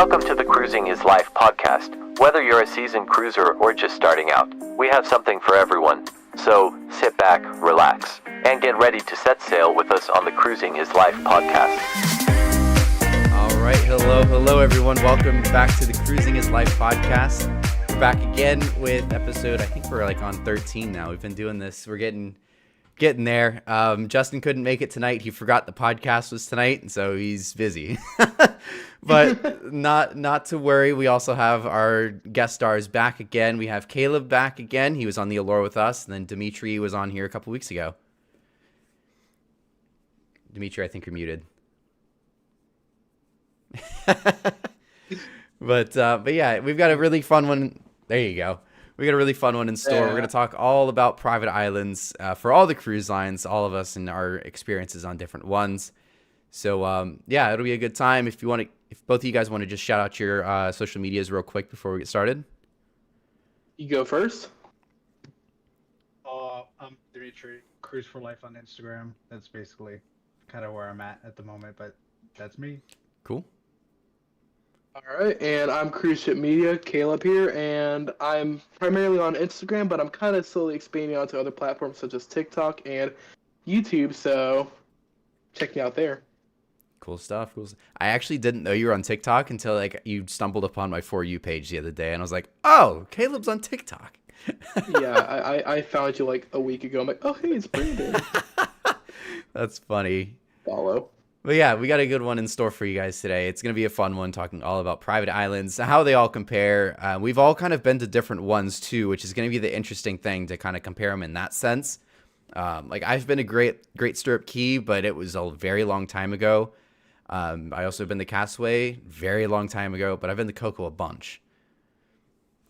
Welcome to the Cruising is Life podcast. Whether you're a seasoned cruiser or just starting out, we have something for everyone. So sit back, relax, and get ready to set sail with us on the Cruising is Life podcast. All right, hello everyone. Welcome back to the Cruising is Life podcast. We're back again with episode, I think we're like on 13 now. We've been doing this. We're getting there. Justin couldn't make it tonight. He forgot the podcast was tonight, and so he's busy. But not to worry. We also have our guest stars back again. We have Caleb back again. He was on the Allure with us, and then Dimitri was on here a couple weeks ago. Dimitri, I think you're muted. But yeah, we've got a really fun one. There you go. We got a really fun one in store. We're going to talk all about private islands for all the cruise lines, all of us, and our experiences on different ones. So yeah, it'll be a good time. If both of you guys want to just shout out your social medias real quick before we get started. You go first. I'm Dimitri, Cruise for Life on Instagram. That's basically kind of where I'm at the moment, but that's me. Cool. All right, and I'm Cruise Ship Media, Caleb here, and I'm primarily on Instagram, but I'm kind of slowly expanding onto other platforms such as TikTok and YouTube, so check me out there. Cool stuff. I actually didn't know you were on TikTok until like you stumbled upon my For You page the other day, and I was like, oh, Caleb's on TikTok. Yeah, I found you like a week ago. I'm like, oh, hey, it's Brandon. That's funny. Follow. But yeah, we got a good one in store for you guys today. It's going to be a fun one, talking all about private islands, how they all compare. We've all kind of been to different ones too, which is going to be the interesting thing to kind of compare them in that sense. Like I've been to Great Stirrup Cay, but it was a very long time ago. I also been to Castaway, very long time ago, but I've been to Coco a bunch.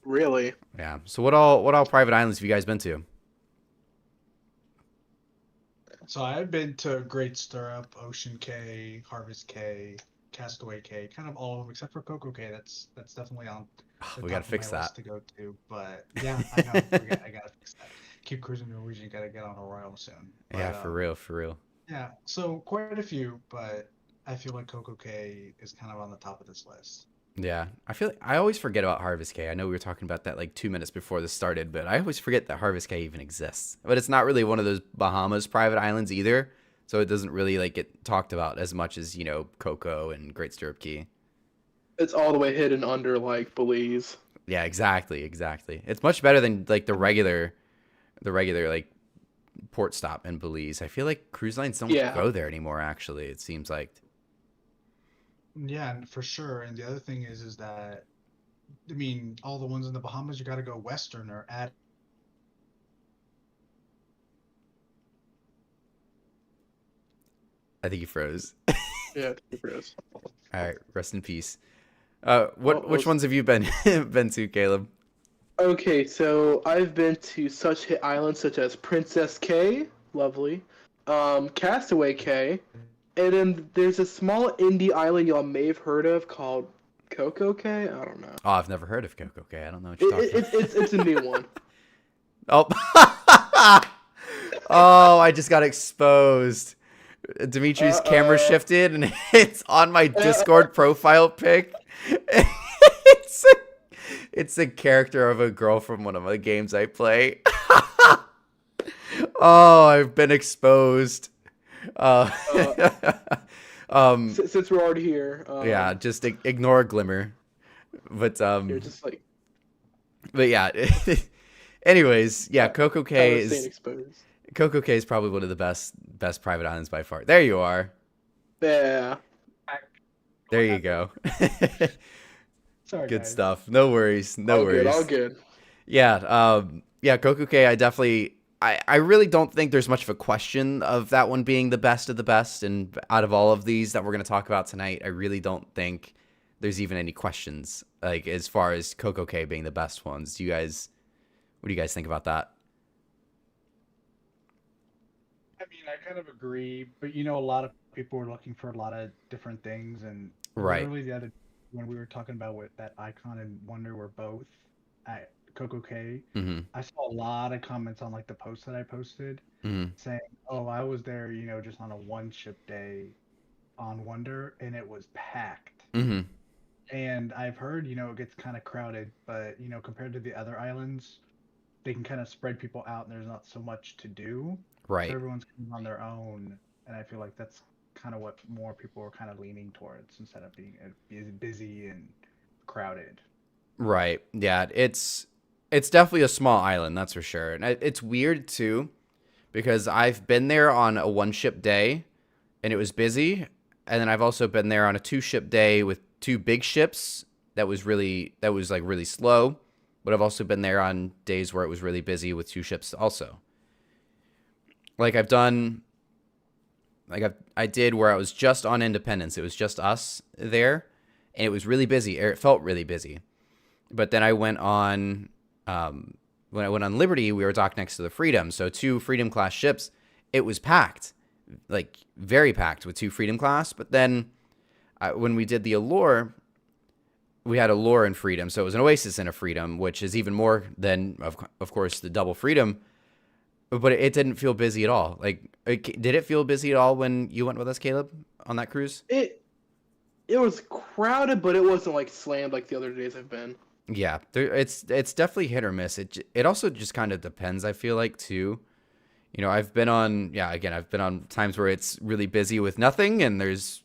Really? Yeah. So what all private islands have you guys been to? So I've been to Great Stirrup, Ocean Cay, Harvest Cay, Castaway Cay, kind of all of them except for Coco Cay. That's definitely on the We top gotta fix of my that. list to go to. But yeah, I know. I gotta fix that. Keep cruising Norwegian. Gotta get on a Royal soon. But, Yeah, for real. Yeah. So quite a few, but I feel like Coco Cay is kind of on the top of this list. Yeah, I feel like I always forget about Harvest Cay. I know we were talking about that like 2 minutes before this started, but I always forget that Harvest Cay even exists. But it's not really one of those Bahamas private islands either, so it doesn't really like get talked about as much as, you know, Coco and Great Stirrup Cay. It's all the way hidden under like Belize. Yeah, exactly. It's much better than like the regular like port stop in Belize. I feel like cruise lines don't go there anymore. Actually, it seems like. Yeah, for sure. And the other thing is that, I mean, all the ones in the Bahamas, you got to go Western or at. I think he froze. Yeah, it froze. All right, rest in peace. Which ones have you been to, Caleb? Okay, so I've been to such hit islands such as Princess Cay, lovely, Castaway Cay, and then there's a small indie island y'all may have heard of called Coco Cay. I don't know. Oh, I've never heard of Coco Cay. I don't know what you're talking about. It's a new one. Oh, oh! I just got exposed. Dimitri's camera shifted, and it's on my Discord profile pic. It's a character of a girl from one of the games I play. Oh, I've been exposed. Since we're already here. Yeah, just ignore Glimmer. But you're just like. But yeah. Anyways, yeah, Coco Cay is probably one of the best private islands by far. There you are. Yeah. There you go. Sorry, Good guys. stuff. No worries. No worries. All good. Yeah. Yeah. Coco Cay. I really don't think there's much of a question of that one being the best of the best. And out of all of these that we're going to talk about tonight, I really don't think there's even any questions like as far as Coco Cay being the best ones. What do you guys think about that? I mean, I kind of agree, but a lot of people were looking for a lot of different things, and Right. literally the other when we were talking about what that Icon and Wonder were both at Coco Cay, Mm-hmm. I saw a lot of comments on like the post that I posted Mm-hmm. saying, "Oh, I was there, just on a one ship day on Wonder, and it was packed." Mm-hmm. And I've heard, it gets kind of crowded, but compared to the other islands, they can kind of spread people out, and there's not so much to do. So Right. everyone's kind of on their own, and I feel like that's kind of what more people are kind of leaning towards instead of being busy and crowded. Right. Yeah, it's definitely a small island, that's for sure. And it's weird too because I've been there on a one ship day and it was busy, and then I've also been there on a two ship day with two big ships that was like really slow, but I've also been there on days where it was really busy with two ships also. Like I've done I did where I was just on Independence. It was just us there and it was really busy, or it felt really busy. But then I went on when I went on Liberty, we were docked next to the Freedom. So two Freedom class ships, it was packed, like very packed with two Freedom class. But then when we did the Allure, we had Allure and Freedom. So it was an Oasis and a Freedom, which is even more than, of course, the double Freedom. But it didn't feel busy at all. Like, did it feel busy at all when you went with us, Caleb, on that cruise? It was crowded, but it wasn't like slammed like the other days I've been. Yeah, it's definitely hit or miss. It also just kind of depends, I feel like, too. I've been on times where it's really busy with nothing and there's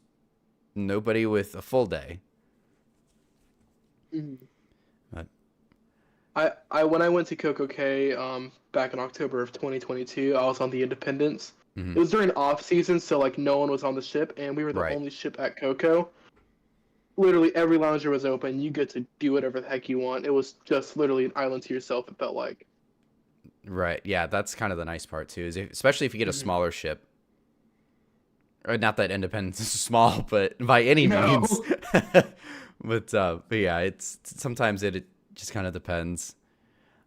nobody with a full day. Mhm. But I when I went to Coco Cay back in October of 2022, I was on the Independence. mhm. It was during off season, so like no one was on the ship, and we were the Right. only ship at Coco. Literally every lounger was open. You get to do whatever the heck you want. It was just literally an island to yourself. It felt like. Right. Yeah, that's kind of the nice part too, especially if you get a Mhm. smaller ship. Or not that Independence is small, but by any No. means. But yeah, it's sometimes it just kind of depends.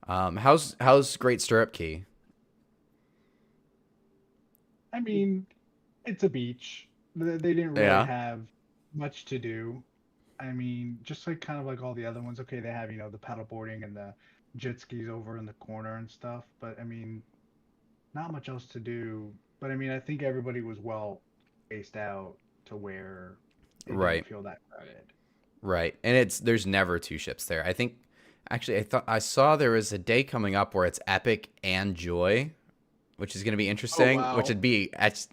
How's Great Stirrup Key? I mean, it's a beach. They didn't really Yeah. have much to do. I mean, just like kind of like all the other ones. Okay, they have, the paddle boarding and the jet skis over in the corner and stuff. But I mean, not much else to do. But I mean, I think everybody was well spaced out to where it Right. didn't feel that crowded. Right. And there's never two ships there. I think actually I saw there was a day coming up where it's Epic and Joy, which is going to be interesting, wow. which would be that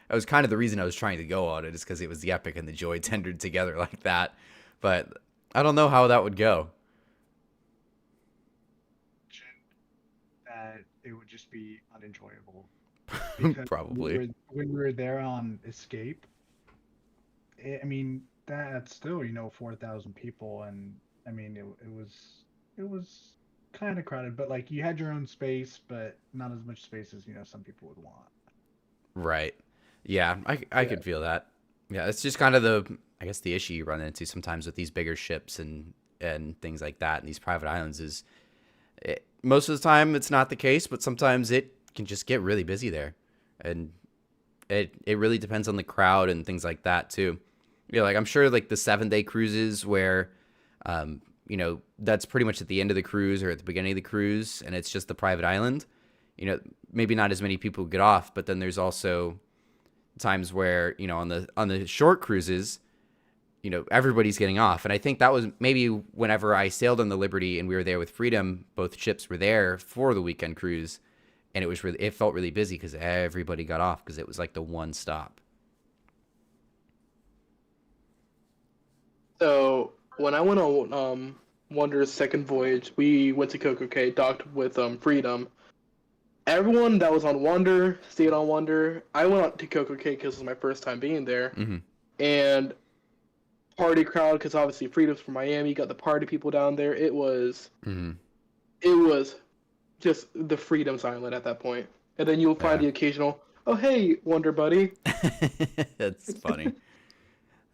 was kind of the reason I was trying to go on it, is because it was the Epic and the Joy tendered together like that. But I don't know how that would go. That it would just be unenjoyable because Probably. when we were there on Escape, I mean, that's still, 4,000 people, and I mean, it was kind of crowded, but like you had your own space, but not as much space as, some people would want. Right. Yeah, I Yeah. could feel that. Yeah, it's just kind of I guess the issue you run into sometimes with these bigger ships and things like that and these private islands is most of the time it's not the case, but sometimes it can just get really busy there. And it really depends on the crowd and things like that too. Like I'm sure like the 7-day cruises where that's pretty much at the end of the cruise or at the beginning of the cruise and it's just the private island. Maybe not as many people get off, but then there's also times where, on the short cruises, everybody's getting off. And I think that was maybe whenever I sailed on the Liberty and we were there with Freedom, both ships were there for the weekend cruise. And it felt really busy because everybody got off because it was like the one stop. So when I went on Wonder's second voyage, we went to Coco Cay, docked with Freedom. Everyone that was on Wonder stayed on Wonder. I went on to Coco Cay because it was my first time being there, Hmm. and party crowd because obviously Freedom's from Miami. You got the party people down there. It was Hmm. just the Freedom's Island at that point. And then you'll find Yeah. the occasional, oh hey, Wonder Buddy. That's funny.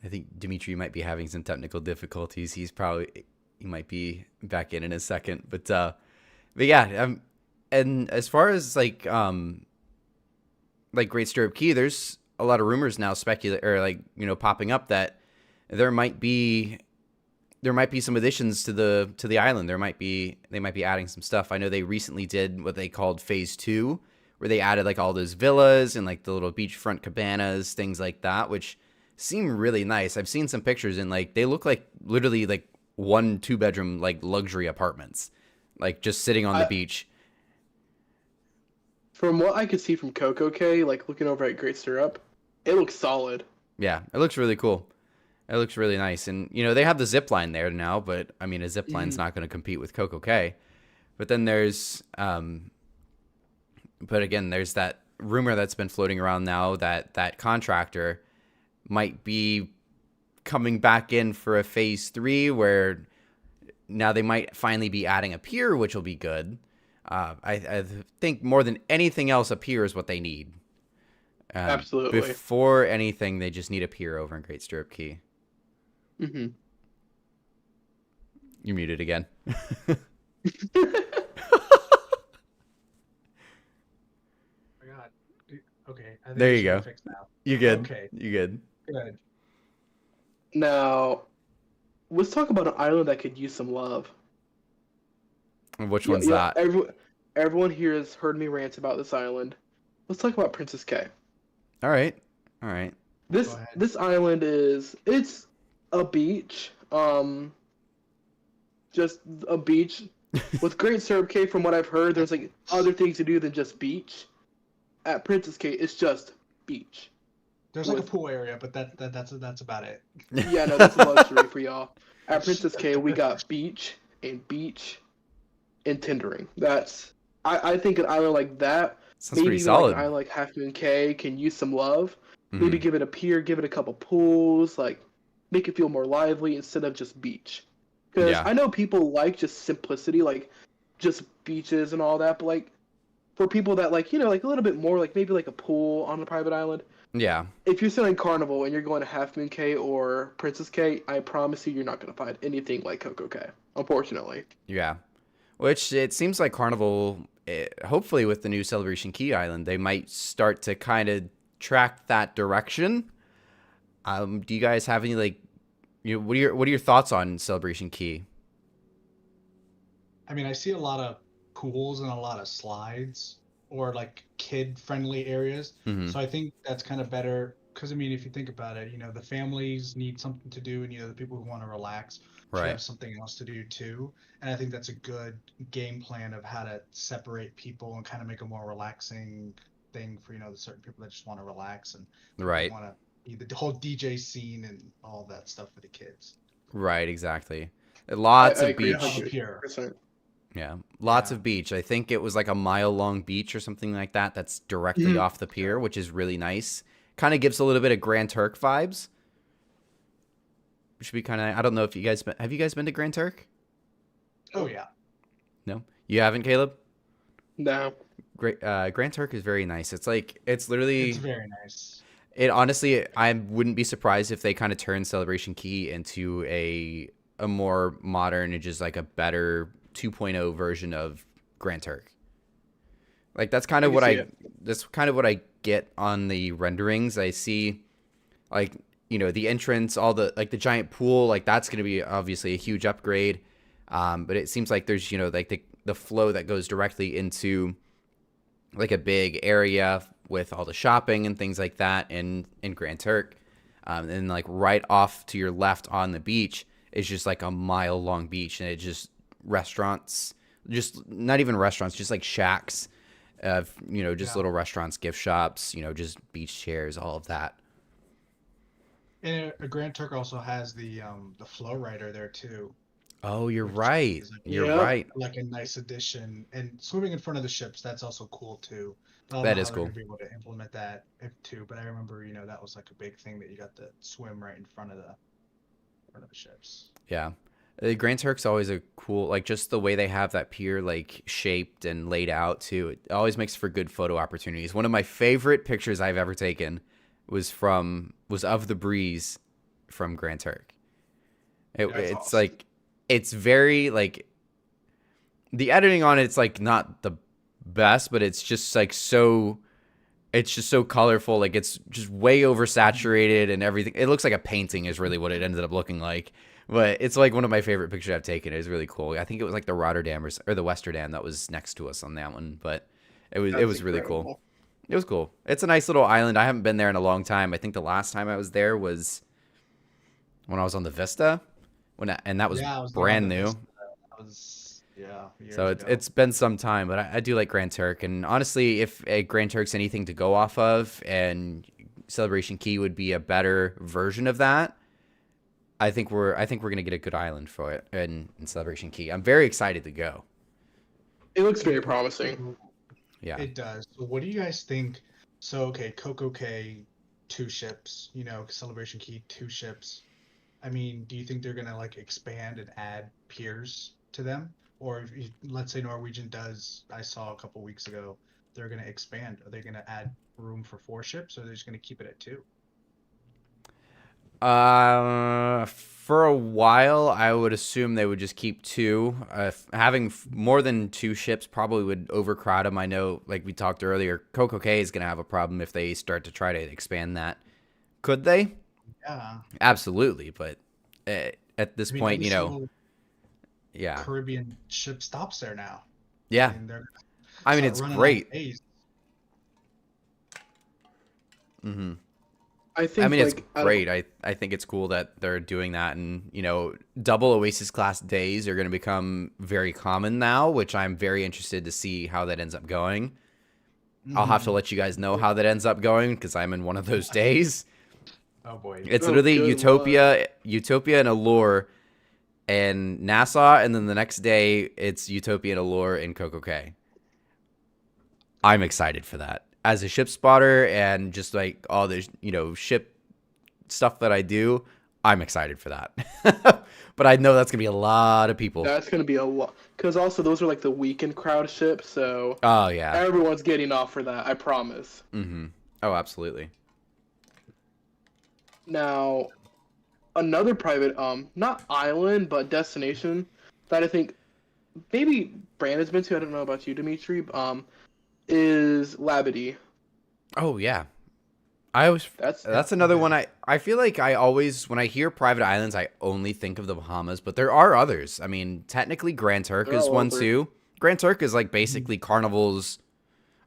I think Dimitri might be having some technical difficulties. He might be back in a second, but yeah. And as far as like Great Stirrup Key, there's a lot of rumors now popping up that there might be some additions to the island. They might be adding some stuff. I know they recently did what they called Phase 2, where they added like all those villas and like the little beachfront cabanas, things like that, which seem really nice. I've seen some pictures and like they look like literally like 1 2 bedroom like luxury apartments, like just sitting on the beach. From what I could see from Coco Cay, like looking over at Great Stirrup, it looks solid. Yeah, it looks really cool. It looks really nice. And, you know, they have the zip line there now, but I mean, a zip line's not going to compete with Coco Cay. But then there's, but again, there's that rumor that's been floating around now that that contractor might be coming back in for a phase 3 where now they might finally be adding a pier, which will be good. I think more than anything else, a pier is what they need. Absolutely. Before anything, they just need a pier over in Great Stirrup Cay. Mm-hmm. You're muted again. I got. Okay. I think There it you should go. be fixed now. You good? Okay. You good? Good. Now, let's talk about an island that could use some love. Which one's that? Everyone here has heard me rant about this island. Let's talk about Princess Cay. All right. All right. This Go ahead. this island it's a beach. Just a beach. With Great Stirrup Cay, from what I've heard, there's like other things to do than just beach. At Princess Cay, it's just beach. There's like a pool area, but that's about it. Yeah, no, that's a luxury for y'all. At Princess Cay, we got beach and tendering. I think an island like that, Sounds maybe pretty even like solid. an island like Half Moon Cay can use some love. Mhm. Maybe give it a pier, give it a couple pools, like make it feel more lively instead of just beach. Because Yeah. I know people like just simplicity, like just beaches and all that, but like for people that like, you know, like a little bit more, like maybe like a pool on a private island. Yeah. If you're selling Carnival and you're going to Half Moon Cay or Princess Cay, I promise you're not going to find anything like Coco Cay, unfortunately. Yeah. Which it seems like Carnival, hopefully with the new Celebration Key Island, they might start to kind of track that direction. Do you guys have any like, you know, what are your thoughts on Celebration Key? I mean, I see a lot of pools and a lot of slides or like kid-friendly areas. Mhm. So I think that's kind of better because I mean, if you think about it, you know, the families need something to do, and you know, the people who want to relax should Right. have something else to do too. And I think that's a good game plan of how to separate people and kind of make a more relaxing thing for, you know, the certain people that just want to relax and Right. want to the whole DJ scene and all that stuff for the kids. Right. Exactly. Lots I of agree beach. 100%. Yeah, lots Yeah. of beach. I think it was like a mile-long beach or something like that. That's directly Mhm. off the pier, which is really nice. Kind of gives a little bit of Grand Turk vibes. Should be kind of. I don't know if you guys have you guys been to Grand Turk? Oh yeah. No, you haven't, Caleb. No. Great. Grand Turk is very nice. It's like it's literally. It's very nice. It honestly, I wouldn't be surprised if they kind of turn Celebration Key into a more modern and just like a better 2.0 version of Grand Turk. Like that's kind of I what can I see it. that's kind of what I get on the renderings. I see like, you know, the entrance, all the like the giant pool, like that's going to be obviously a huge upgrade. But it seems like there's, you know, like the flow that goes directly into like a big area with all the shopping and things like that in Grand Turk. And like right off to your left on the beach is just like a mile long beach, and it just restaurants, just not even restaurants, just like shacks of, you know, just Yeah. little restaurants, gift shops, you know, just beach chairs, all of that. And a Grand Turk also has the flow rider there too. Oh, you're Which right. is like- You're Yeah. right. Like a nice addition. And swimming in front of the ships, that's also cool too. I don't That know is how they're cool. gonna be able to implement that too, but I remember, you know, that was like a big thing that you got to swim right in front of the ships. Yeah. Grand Turk's always a cool, like just the way they have that pier like shaped and laid out too. It always makes for good photo opportunities. One of my favorite pictures I've ever taken was of the breeze from Grand Turk. That's It's awesome. like it's very like the editing on it's like not the best, but it's just like so it's just so colorful. Like it's just way oversaturated and everything. It looks like a painting is really what it ended up looking like. But it's like one of my favorite pictures I've taken. It was really cool. I think it was like the Rotterdam or the Westerdam that was next to us on that one. But it was That's really cool. incredible. It was cool. It's a nice little island. I haven't been there in a long time. I think the last time I was there was when I was on the Vista, and that was Yeah, I was there on brand the new. Vista. That was years So ago. it's been some time, but I do like Grand Turk. And honestly, if a Grand Turk's anything to go off of, and Celebration Key would be a better version of that, I think we're gonna get a good island for it in Celebration Key. I'm very excited to go. It looks very promising. Yeah. It does. So what do you guys think? So okay, Coco Cay, 2 ships. Celebration Key, 2 ships. I mean, do you think they're gonna like expand and add piers to them, or if let's say Norwegian does? I saw a couple weeks ago they're gonna expand. Are they gonna add room for 4 ships, or are they just gonna keep it at 2? For a while, I would assume they would just keep 2. Having more than 2 ships probably would overcrowd them. I know, like we talked earlier, Coco Cay is going to have a problem if they start to try to expand that. Could they? Yeah. Absolutely, but at this I mean, point, every single yeah, Caribbean ship stops there now. yeah. And they're I mean, start it's running out of great. days. hmm I think I mean, it's like out of- great. I think it's cool that they're doing that, and double Oasis class days are going to become very common now, which I'm very interested to see how that ends up going. I'll have to let you guys know how that ends up going because I'm in one of those days. Oh boy. It's Oh, literally good Utopia and Allure and Nassau, and then the next day it's Utopia and Allure in Coco Cay. I'm excited for that. As a ship spotter and just like all the ship stuff that I do, I'm excited for that. But I know that's gonna be a lot of people. That's gonna be a lot, because also those are like the weekend crowd ships, so Oh yeah. everyone's getting off for that. I promise. Oh, absolutely. Now, another private, not island but destination that I think maybe Brandon's been to. I don't know about you, Dimitri. Is Labadee. Oh yeah. That's another one. I feel like I always, when I hear private islands, I only think of the Bahamas, but there are others. I mean, technically Grand Turk They're is all one over. too. Grand Turk is like basically Carnival's.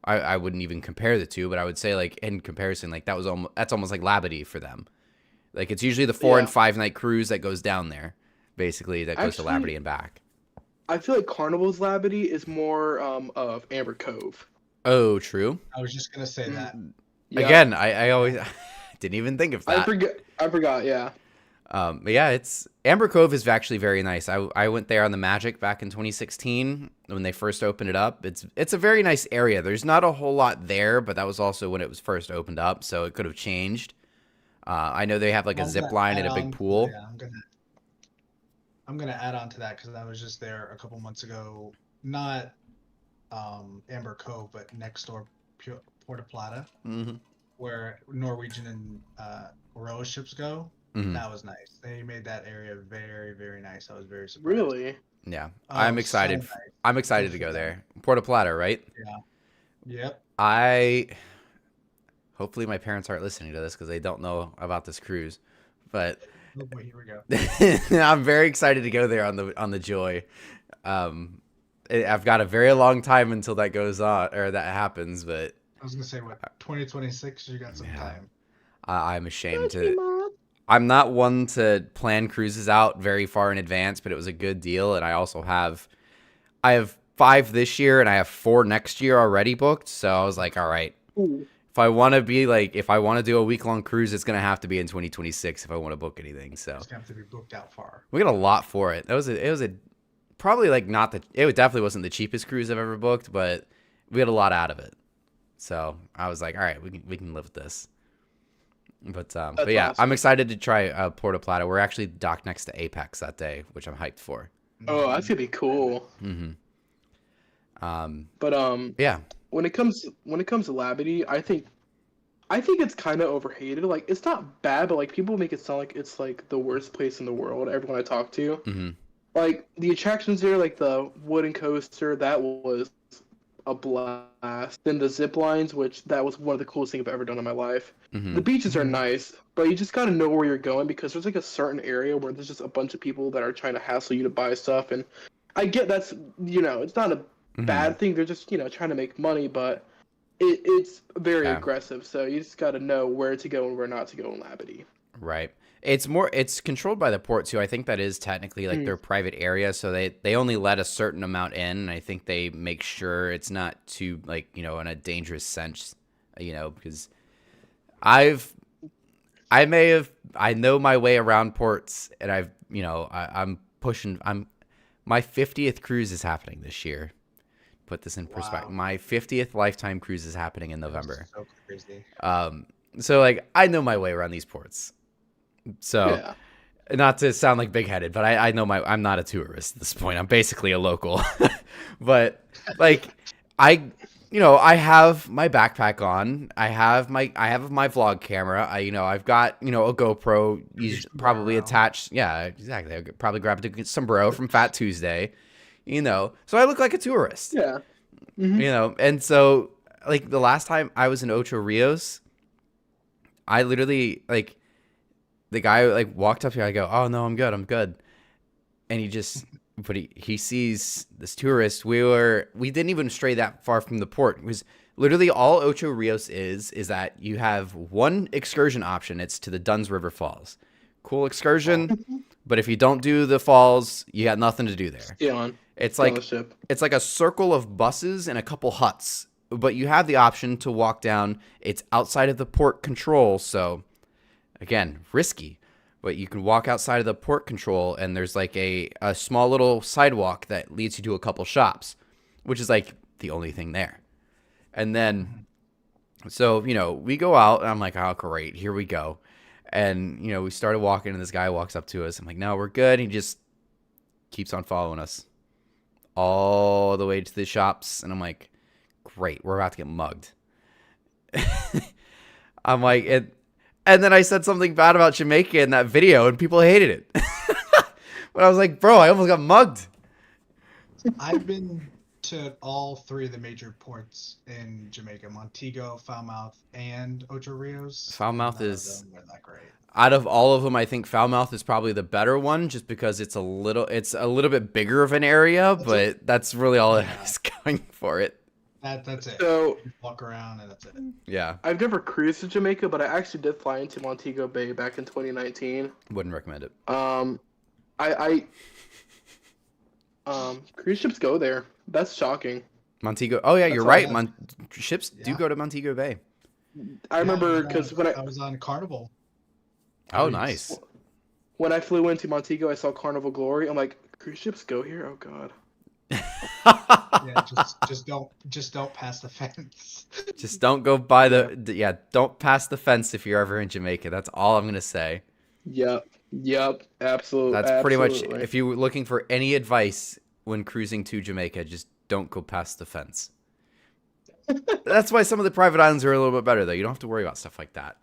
I wouldn't even compare the two, but I would say like in comparison, like that's almost like Labadee for them. Like it's usually the 4 and Yeah. 5 night cruise that goes down there, basically that goes to Actually- Labadee and back. I feel like Carnival's Labadee is more of Amber Cove. Oh, true. I was just gonna say that. Yeah. Again, I always didn't even think of that. I forgot. Yeah. But yeah, it's Amber Cove is actually very nice. I went there on the Magic back in 2016 when they first opened it up. It's a very nice area. There's not a whole lot there, but that was also when it was first opened up, so it could have changed. I know they have like a I'm zip gonna line add and a big on- pool. Yeah, I'm gonna add on to that because I was just there a couple months ago. Not Amber Cove, but next door Puerto Plata, Mm-hmm. where Norwegian and Roa ships go. Mhm. That was nice. They made that area very, very nice. I was very surprised. Really. Yeah, Oh, I'm so excited. nice. I'm excited to go there. Puerto Plata, right? Yep. Hopefully my parents aren't listening to this because they don't know about this cruise, but Oh boy, here we go. I'm very excited to go there on the Joy. I've got a very long time until that goes on or that happens, but I was gonna say what 2026. You got some Yeah. time. I'm ashamed to. I'm not one to plan cruises out very far in advance, but it was a good deal, and I have 5 this year, and I have 4 next year already booked. So I was like, all right, Ooh. if I want to do a week-long cruise, it's gonna have to be in 2026 if I want to book anything. So It's gonna have to be booked out far. we got a lot for it. It was a probably like not the it definitely wasn't the cheapest cruise I've ever booked, but we got a lot out of it. So I was like, all right, we can live with this. But yeah, awesome. I'm excited to try Puerto Plata. We're actually docked next to Apex that day, which I'm hyped for. Oh, that's gonna be cool. Mm-hmm. But Yeah. when it comes to Labadee, I think it's kind of overhated. Like, it's not bad, but like people make it sound like it's like the worst place in the world. Everyone I talk to, Mm-hmm. like the attractions there, like the wooden coaster, that was a blast. Then the zip lines, which that was one of the coolest things I've ever done in my life. Mm-hmm. The beaches are nice, but you just gotta know where you're going because there's like a certain area where there's just a bunch of people that are trying to hassle you to buy stuff, and I get that's it's not a bad thing. They're just trying to make money, but it's very Yeah. aggressive. So you just got to know where to go and where not to go in Labadee. Right. It's controlled by the port too. I think that is technically like their private area, so they only let a certain amount in, and I think they make sure it's not too like, you know, in a dangerous sense, you know, because I know my way around ports, and my 50th cruise is happening this year. Put this in perspective. Wow. My 50th lifetime cruise is happening in That's November. so crazy. So like I know my way around these ports. So Yeah. not to sound like big headed, but I know I'm not a tourist at this point. I'm basically a local. But like I have my backpack on. I have my vlog camera. I've got, a GoPro probably sombrero. attached. Yeah, exactly. I could probably grab a sombrero from Fat Tuesday. So I look like a tourist. Yeah. And so like the last time I was in Ocho Rios, I literally like the guy like walked up here. I go, "Oh no, I'm good." And he sees this tourist. We didn't even stray that far from the port. It was literally all Ocho Rios is that you have one excursion option. It's to the Duns River Falls. Cool excursion, but if you don't do the falls, you got nothing to do there. Stay on. It's Stay on like the ship. it's like a circle of buses and a couple huts, but you have the option to walk down. It's outside of the port control, so again, risky. But you can walk outside of the port control, and there's like a small little sidewalk that leads you to a couple shops, which is like the only thing there. And then, so, we go out, and I'm like, oh, great, here we go. And, we started walking, and this guy walks up to us. I'm like, no, we're good. He just keeps on following us all the way to the shops. And I'm like, great, we're about to get mugged. I'm like, and then I said something bad about Jamaica in that video, and people hated it. But I was like, bro, I almost got mugged. I've been to all three of the major ports in Jamaica: Montego, Falmouth, and Ocho Rios. Falmouth None of is, them were that great. out of all of them, I think Falmouth is probably the better one, just because it's a little bit bigger of an area, but that's really all it is going for it. That's it. So You walk around and that's it. Yeah, I've never cruised to Jamaica, but I actually did fly into Montego Bay back in 2019. wouldn't recommend it. Cruise ships go there. That's shocking. Montego. Oh yeah, That's you're all right. I- Ships do Yeah. go to Montego Bay. I remember Yeah, because I was on Carnival. Oh, Cruise. nice. when I flew into Montego, I saw Carnival Glory. I'm like, cruise ships go here? Oh god. Yeah, just don't pass the fence. Just don't go by don't pass the fence if you're ever in Jamaica. That's all I'm gonna say. Yep. Absolutely. That's pretty much, absolutely. if you're looking for any advice when cruising to Jamaica, just don't go past the fence. That's why some of the private islands are a little bit better, though. You don't have to worry about stuff like that.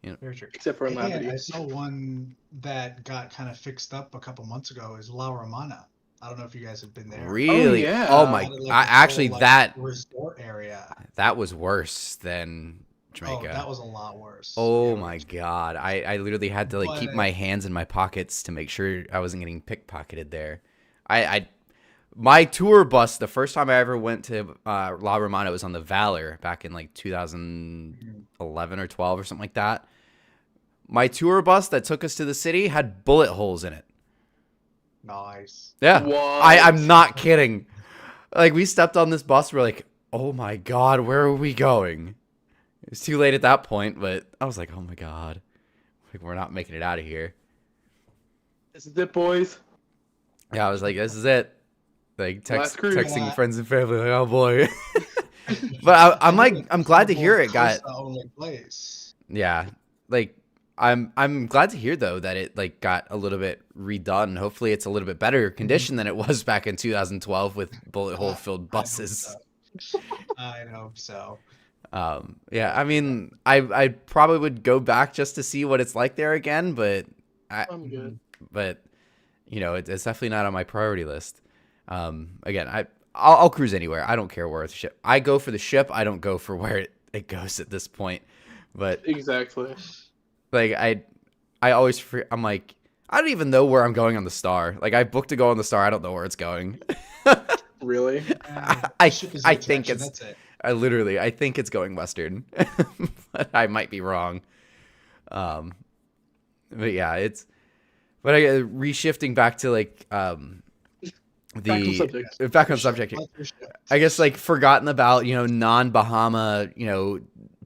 Very true. Except for in And Labadee. I saw one that got kind of fixed up a couple months ago. Is La Romana. I don't know if you guys have been there. Really? yeah. Oh my! Kind of like I, a actually, whole, like, that resort area. was worse than Jamaica. Oh, that was a lot worse. Oh It my was- god! I literally had to like keep But- my hands in my pockets to make sure I wasn't getting pickpocketed there. My tour bus, the first time I ever went to La Romana, was on the Valor back in like 2011 or 12 or something like that. My tour bus that took us to the city had bullet holes in it. Nice. Yeah, What? I'm not kidding. Like, we stepped on this bus, we're like, oh my god, where are we going? It was too late at that point, but I was like, oh my god, like, we're not making it out of here. This is it, boys. Yeah, I was like, this is it. Like, Last cruise. texting Yeah. friends and family, like, oh boy. But I'm like, I'm glad to hear it got. The only place. Yeah, like, I'm glad to hear though that it like got a little bit redone. Hopefully, it's a little bit better condition than it was back in 2012 with bullet hole filled buses. I hope so. Yeah, I mean, I probably would go back just to see what it's like there again, but I'm good. but it's definitely not on my priority list. Again, I'll cruise anywhere. I don't care where it's ship. I go for the ship. I don't go for where it goes at this point. But Exactly. like I always I'm like, I don't even know where I'm going on the Star. Like, I booked to go on the Star. I don't know where it's going. Really? I Ship is I the think attraction, it's that's it. I think it's going western, but I might be wrong. But yeah, but reshifting back to like back on subject. I guess like forgotten about, non-Bahama,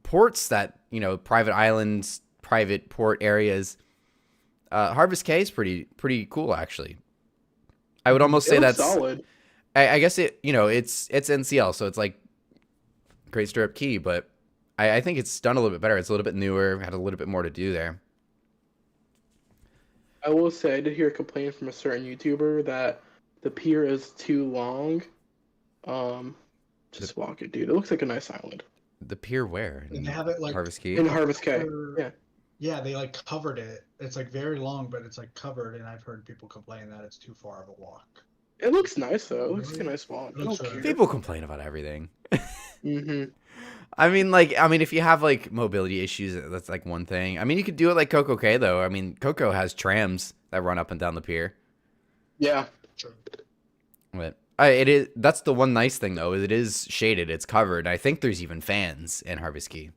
ports that, private islands, private port areas. Harvest Caye is pretty cool actually. I would almost say that's solid. I guess it's NCL, so it's like Great Stirrup Cay, but I think it's done a little bit better. It's a little bit newer, had a little bit more to do there. I will say I did hear a complaint from a certain YouTuber that the pier is too long. Just walk it, dude. It looks like a nice island. The pier where? And they have it like Harvest Caye? In Harvest Caye. Yeah. Yeah, they like covered it. It's like very long, but it's like covered, and I've heard people complain that it's too far of a walk. It looks nice though. It looks like a nice walk. I don't care. People complain about everything. Mm-hmm. I mean, if you have like mobility issues, that's like one thing. I mean, you could do it like Coco Cay though. I mean, Coco has trams that run up and down the pier. Yeah. Sure. But that's the one nice thing though, is it is shaded, it's covered. I think there's even fans in Harvest Caye,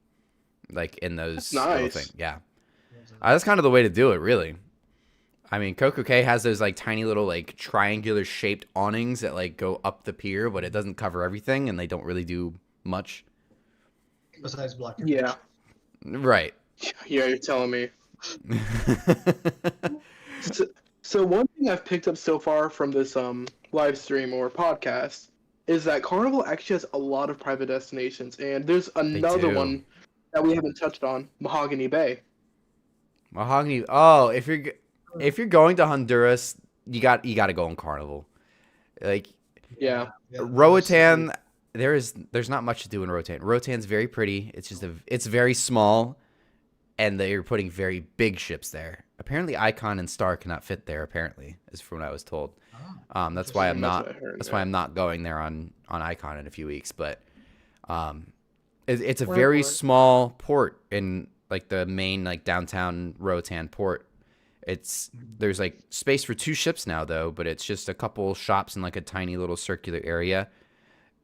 like in those little nice. things. Yeah, that's kind of the way to do it, really. I mean, Coco Cay has those like tiny little like triangular shaped awnings that like go up the pier, but it doesn't cover everything, and they don't really do much. Besides blocking. Yeah. Right. Yeah, you're telling me. So one thing I've picked up so far from this live stream or podcast is that Carnival actually has a lot of private destinations, and there's another one that we haven't touched on, Mahogany Bay. Mahogany. Oh, if you're going to Honduras, you got to go on Carnival. Like Yeah. Roatan, there's not much to do in Roatan. Roatan's very pretty. It's just it's very small, and they're putting very big ships there. Apparently, Icon and Star cannot fit there. Apparently, is from what I was told. That's why I'm not. That's why I'm not going there on Icon in a few weeks. But it's a very small port in like the main like downtown Roatan port. There's like space for 2 ships now though, but it's just a couple shops in like a tiny little circular area.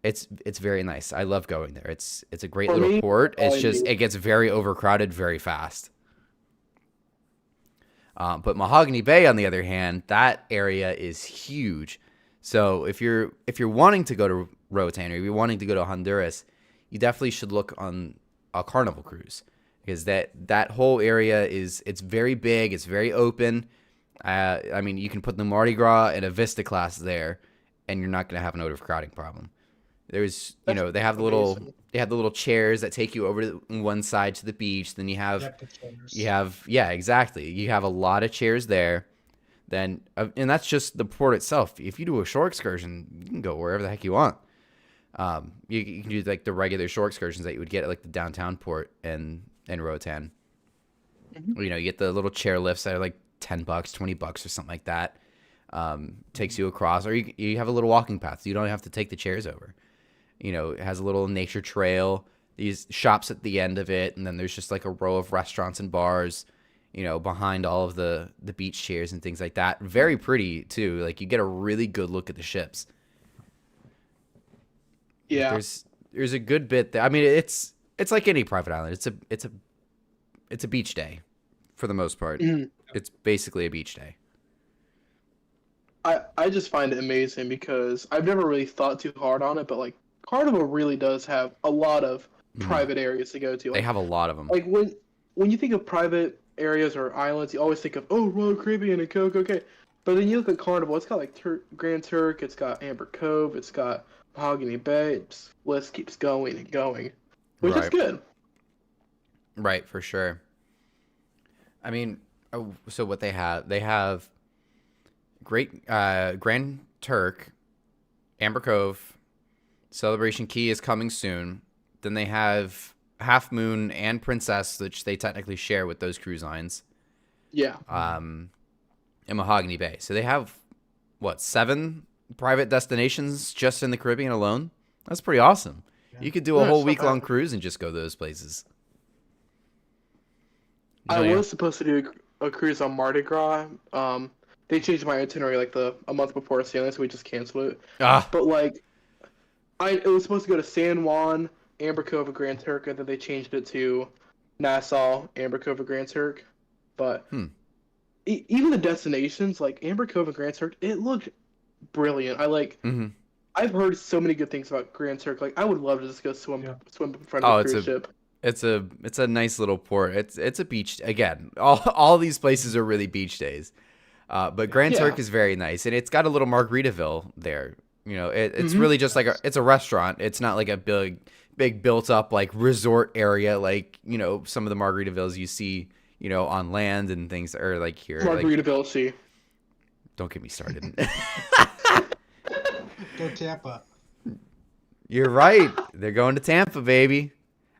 It's very nice. I love going there. It's a great little port. It's just it gets very overcrowded very fast. But Mahogany Bay, on the other hand, that area is huge. So if you're wanting to go to Roatan or if you're wanting to go to Honduras, you definitely should look on a Carnival cruise, because that whole area it's very big. It's very open. I mean, you can put the Mardi Gras and a Vista class there, and you're not going to have an overcrowding problem. There's, they have the little chairs that take you over to one side to the beach. Then you have, yeah, exactly. You have a lot of chairs there. Then, and that's just the port itself. If you do a shore excursion, you can go wherever the heck you want. You can do like the regular shore excursions that you would get at like the downtown port and Roatan. Mm-hmm. You get the little chair lifts that are like $10, $20 or something like that. Takes you across, or you have a little walking path, so you don't have to take the chairs over. It has a little nature trail, these shops at the end of it, and then there's just like a row of restaurants and bars, behind all of the beach chairs and things like that. Very pretty too. Like you get a really good look at the ships. Yeah. There's a good bit there. I mean, it's like any private island. It's a beach day for the most part. Mm-hmm. It's basically a beach day. I just find it amazing because I've never really thought too hard on it, but like Carnival really does have a lot of private areas to go to. They have a lot of them. Like when you think of private areas or islands, you always think of Royal Caribbean and Coco Cay. But then you look at Carnival, it's got like Grand Turk, it's got Amber Cove, it's got Mahogany Bay. List keeps going and going, which is good. Right, for sure. I mean, so what they have great Grand Turk, Amber Cove, Celebration Key is coming soon. Then they have Half Moon and Princess, which they technically share with those cruise lines. Yeah. And Mahogany Bay. So they have 7 private destinations just in the Caribbean alone. That's pretty awesome. Yeah. You could do a whole week-long cruise and just go to those places. I was supposed to do a cruise on Mardi Gras. They changed my itinerary like a month before sailing, so we just canceled it. But like, it was supposed to go to San Juan, Amber Cove of Grand Turk, and then they changed it to Nassau, Amber Cove of Grand Turk. But even the destinations, like Amber Cove and Grand Turk, it looked brilliant. Mm-hmm. I've heard so many good things about Grand Turk. Like, I would love to just go swim in front Oh, of a cruise ship. It's a nice little port. It's a beach again. All these places are really beach days. But Grand Turk is very nice, and it's got a little Margaritaville there. You know, it's really just like it's a restaurant. It's not like a big built up like resort area like, you know, some of the Margaritavilles you see, you know, on land and things, or like here. Margaritaville, see. Don't get me started. Go Tampa. You're right. They're going to Tampa, baby.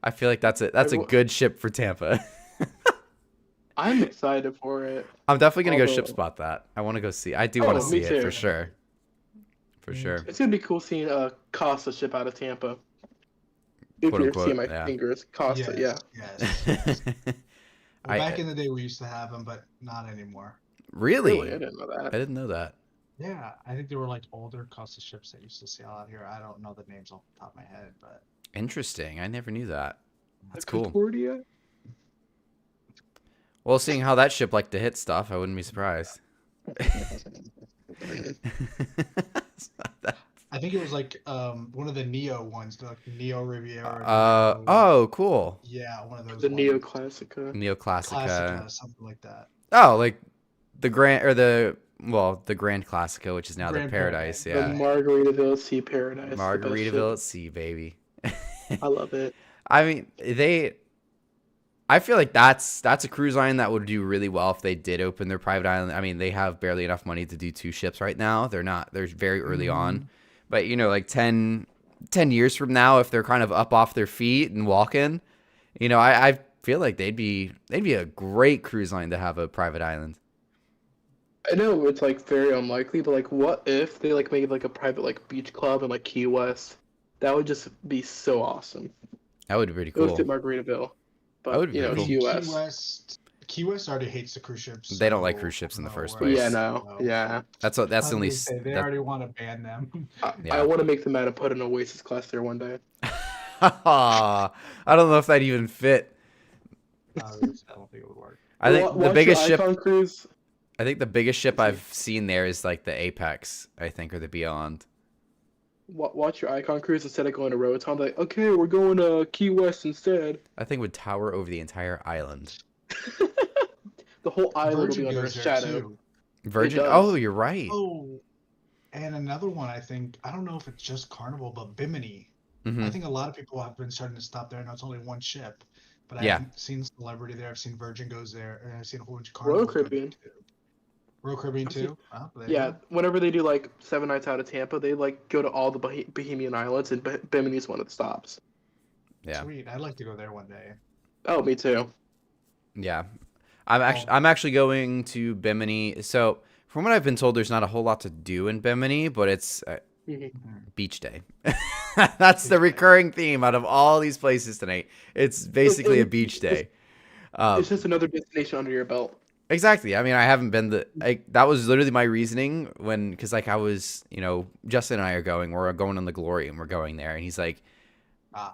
I feel like that's a good ship for Tampa. I'm excited for it. I'm definitely gonna go ship spot that. I want to go see. I do want to see me it too. for sure. For sure. It's gonna be cool seeing Costa ship out of Tampa. If Quote, you're unquote, seeing my yeah. fingers, Costa, Yes, yes. I- Back in the day, we used to have them, but not anymore. Really? I didn't know I that. didn't know that. Yeah, I think they were like older Costa ships that used to sail out here. I don't know the names off the top of my head, but Interesting. I never knew that. That's The cool. Concordia? Well, seeing how that ship liked to hit stuff, I wouldn't be surprised. I think it was like one of the Neo ones, like Neo Riviera. Neo- Oh, cool. yeah, one of those. The ones. Neoclassica. Neoclassica. Classica, something like that. Oh, like the Grand Classica, which is now the Grand Paradise. Paradise. Yeah. The Margaritaville Sea Paradise. the best Margaritaville ship. at sea, baby. I love it. I mean, I feel like that's a cruise line that would do really well if they did open their private island. I mean, they have barely enough money to do 2 ships right now. They're very early on. But, you know, like 10 years from now, if they're kind of up off their feet and walking, you know, I feel like they'd be a great cruise line to have a private island. I know it's like very unlikely, but like, what if they like made like a private like beach club in like Key West? That would just be so awesome. That would be pretty It would cool. fit Margaritaville, That but would be you know, cool. Key West. Key West already hates the cruise ships. They don't like so cruise ships in the first worries. place. Yeah, no, So, yeah. That's I the was only. gonna say, they already want to ban them. Yeah. I want to make them mad and put an Oasis class there one day. I don't know if that even fit. I don't think it would work. I think the Watch biggest your ship. Icon cruise. I think the biggest ship I've seen there is like the Apex. I think, or the Beyond. Watch your Icon cruise instead of going to Roatan. Like, okay, we're going to Key West instead. I think would tower over the entire island. The whole island will Virgin be under a goes there shadow. too. Virgin. does. Oh, you're right. Oh, and another one. I think I don't know if it's just Carnival, but Bimini. Mhm. I think a lot of people have been starting to stop there. I know it's only one ship, but I Yeah. haven't seen Celebrity there. I've seen Virgin goes there, and I've seen a whole bunch of Royal Carnival. go there Caribbean. too. Royal Caribbean I've seen- too. Oh, there you Yeah, go. whenever they do like 7 nights out of Tampa, they like go to all the Bohemian Islands, and Bimini's one of the stops. Yeah. Sweet. I'd like to go there one day. Oh, me too. Yeah. I'm actually going to Bimini. So from what I've been told, there's not a whole lot to do in Bimini, but it's beach day. That's the recurring theme out of all these places tonight. It's basically a beach day. It's just another destination under your belt. Exactly. I mean, I haven't been that was literally my reasoning because like I was, you know, Justin and I we're going on the Glory and we're going there. And he's like,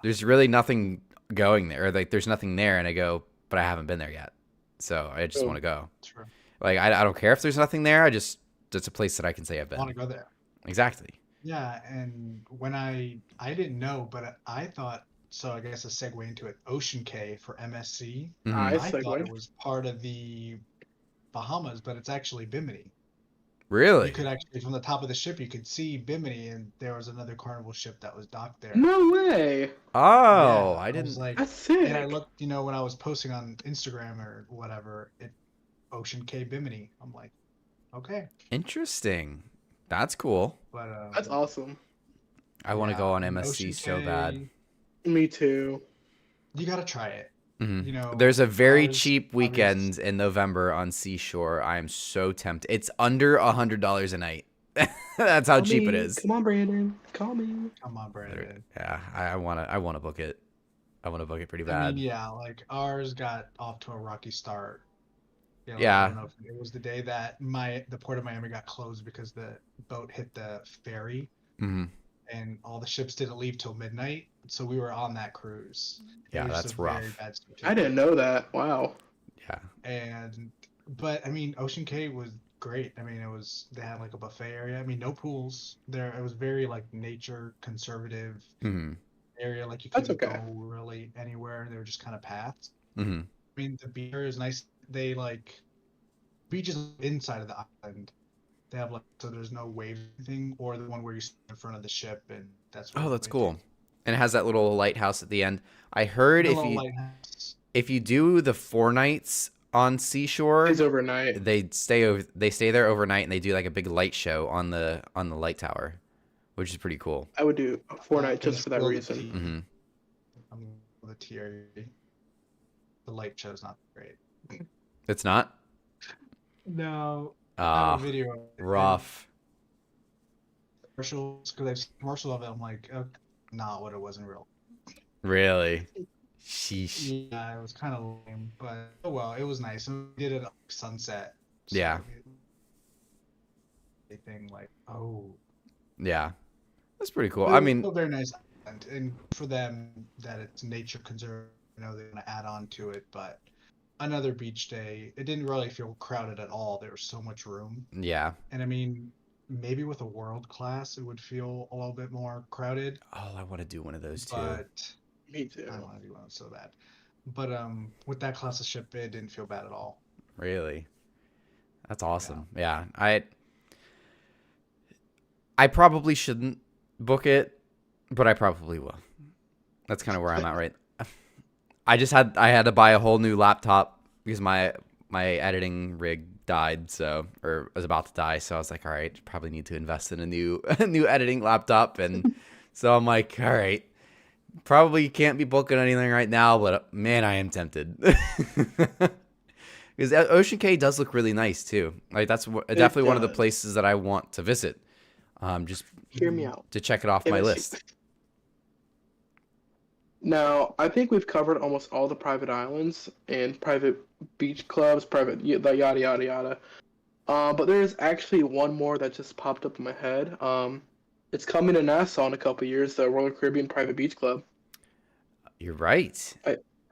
there's really nothing going there. Or like, there's nothing there. And I go, but I haven't been there yet. So I just want to go. True. Like, I don't care if there's nothing there. It's a place that I can say I've I want been. to go there. Exactly. Yeah, and when I didn't know, but I thought so. I guess a segue into it. Ocean K for MSC. Mhm. Nice I thought segue. it was part of the Bahamas, but it's actually Bimini. Really? You could actually, from the top of the ship, you could see Bimini, and there was another Carnival ship that was docked there. No way. Oh, Yeah, I was didn't. like, That's sick. and I looked, when I was posting on Instagram or whatever, Ocean K Bimini. I'm like, okay, Interesting. That's cool. but That's awesome. I want to yeah, go on and MSC Ocean so K, bad. Me too. You gotta try it. Mhm. You know, There's a very ours- cheap obvious- weekend in November on Seashore. I am so tempted. It's under $100 a night. That's how Call cheap it me. is. Come on, Brandon. Call me. Come on, Brandon. Yeah, I wanna book it. I wanna book it pretty I bad. mean, yeah, like ours got off to a rocky start. Yeah. I don't know if it was the day that the port of Miami got closed because the boat hit the ferry, hmm and all the ships didn't leave till midnight, so we were on that cruise. Yeah, It was that's a very rough. bad I didn't know that. Wow. Yeah. But I mean, Ocean Cay was great. I mean, they had like a buffet area. I mean, no pools there. It was very like nature conservative Mm-hmm. area. Like you That's couldn't okay. go really anywhere. They were just kind of paths. Mm-hmm. I mean, the beach is nice. They like beaches inside of the island. They have like so there's no wave thing, or the one where you stand in front of the ship and that's where Oh, the that's wave cool. thing. And it has that little lighthouse at the end. I heard The if little you lighthouse. if you do the 4 nights on Seashore, It's overnight. they stay there overnight and they do like a big light show on the light tower, which is pretty cool. I would do a Fortnite Gonna just for that spill the reason. tea. Mm-hmm. The tea. The light show's not great. It's not. No, I Ah, have a video of it. And rough. commercials, because I've seen commercial of it. I'm like, okay, not what it was in real. Really? Sheesh. Yeah, it was kind of lame, but oh well, it was nice. And we did it at sunset. Yeah. Anything like, oh, Yeah, that's pretty cool. but I it was mean, still very nice, and for them that it's nature conserved, they're gonna add on to it. But another beach day, it didn't really feel crowded at all. There was so much room, yeah. and I mean, maybe with a world class, it would feel a little bit more crowded. Oh, I want to do one of those too. But Me too. I don't want to do one so bad. But with that class of ship, it didn't feel bad at all. Really? That's awesome. Yeah. I probably shouldn't book it, but I probably will. That's kind of where I'm at right. I had to buy a whole new laptop because my editing rig died, or was about to die, so I was like, all right, probably need to invest in a new editing laptop, and so I'm like, all right, probably can't be booking anything right now, but man, I am tempted. Because Ocean Cay does look really nice too. Like that's definitely one of the does. places that I want to visit. Just Hear me out. to check it off my MSC. list. Now, I think we've covered almost all the private islands and private beach clubs, the yada yada yada. But there is actually one more that just popped up in my head. It's coming to Nassau in a couple years, the Royal Caribbean Private Beach Club. You're right.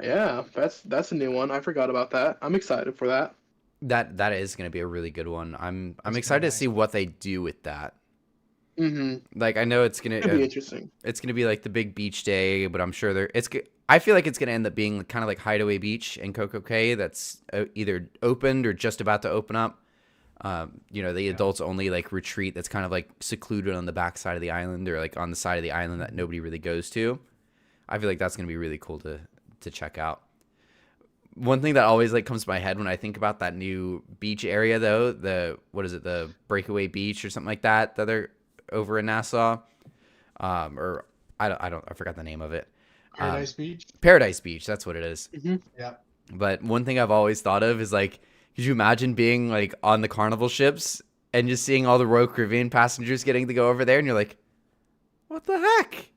Yeah, that's a new one. I forgot about that. I'm excited for that. That is going to be a really good one. I'm That's excited to nice. see what they do with that. Mm-hmm. Like I know it's It'd be gonna interesting. it's gonna be like the big beach day, but I'm sure I feel like it's gonna end up being kind of like Hideaway Beach in Coco Cay that's either opened or just about to open up. The adults only like retreat that's kind of like secluded on the back side of the island or like on the side of the island that nobody really goes to. I feel like that's gonna be really cool to check out. One thing that always like comes to my head when I think about that new beach area though, the Breakaway Beach or something like that they're over in Nassau, or I forgot the name of it. Paradise Beach. Paradise Beach, that's what it is. Yeah. But one thing I've always thought of is like, could you imagine being like on the Carnival ships and just seeing all the Royal Caribbean passengers getting to go over there, and you're like, what the heck?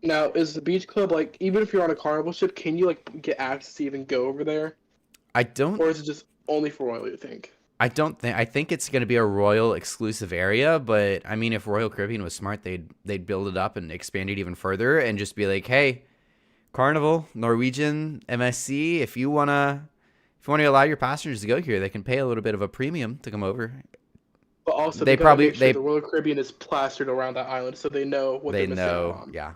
Now, is the beach club like even if you're on a Carnival ship, can you like get access to even go over there, I don't or is it just only for Royal? You think? I think it's going to be a Royal exclusive area, but I mean, if Royal Caribbean was smart, they'd build it up and expand it even further and just be like, hey, Carnival, Norwegian, MSC, if you wanna allow your passengers to go here, they can pay a little bit of a premium to come over. But also, They gotta probably- make sure they- the Royal Caribbean is plastered around that island, so they know what They they're missing out know, on. yeah.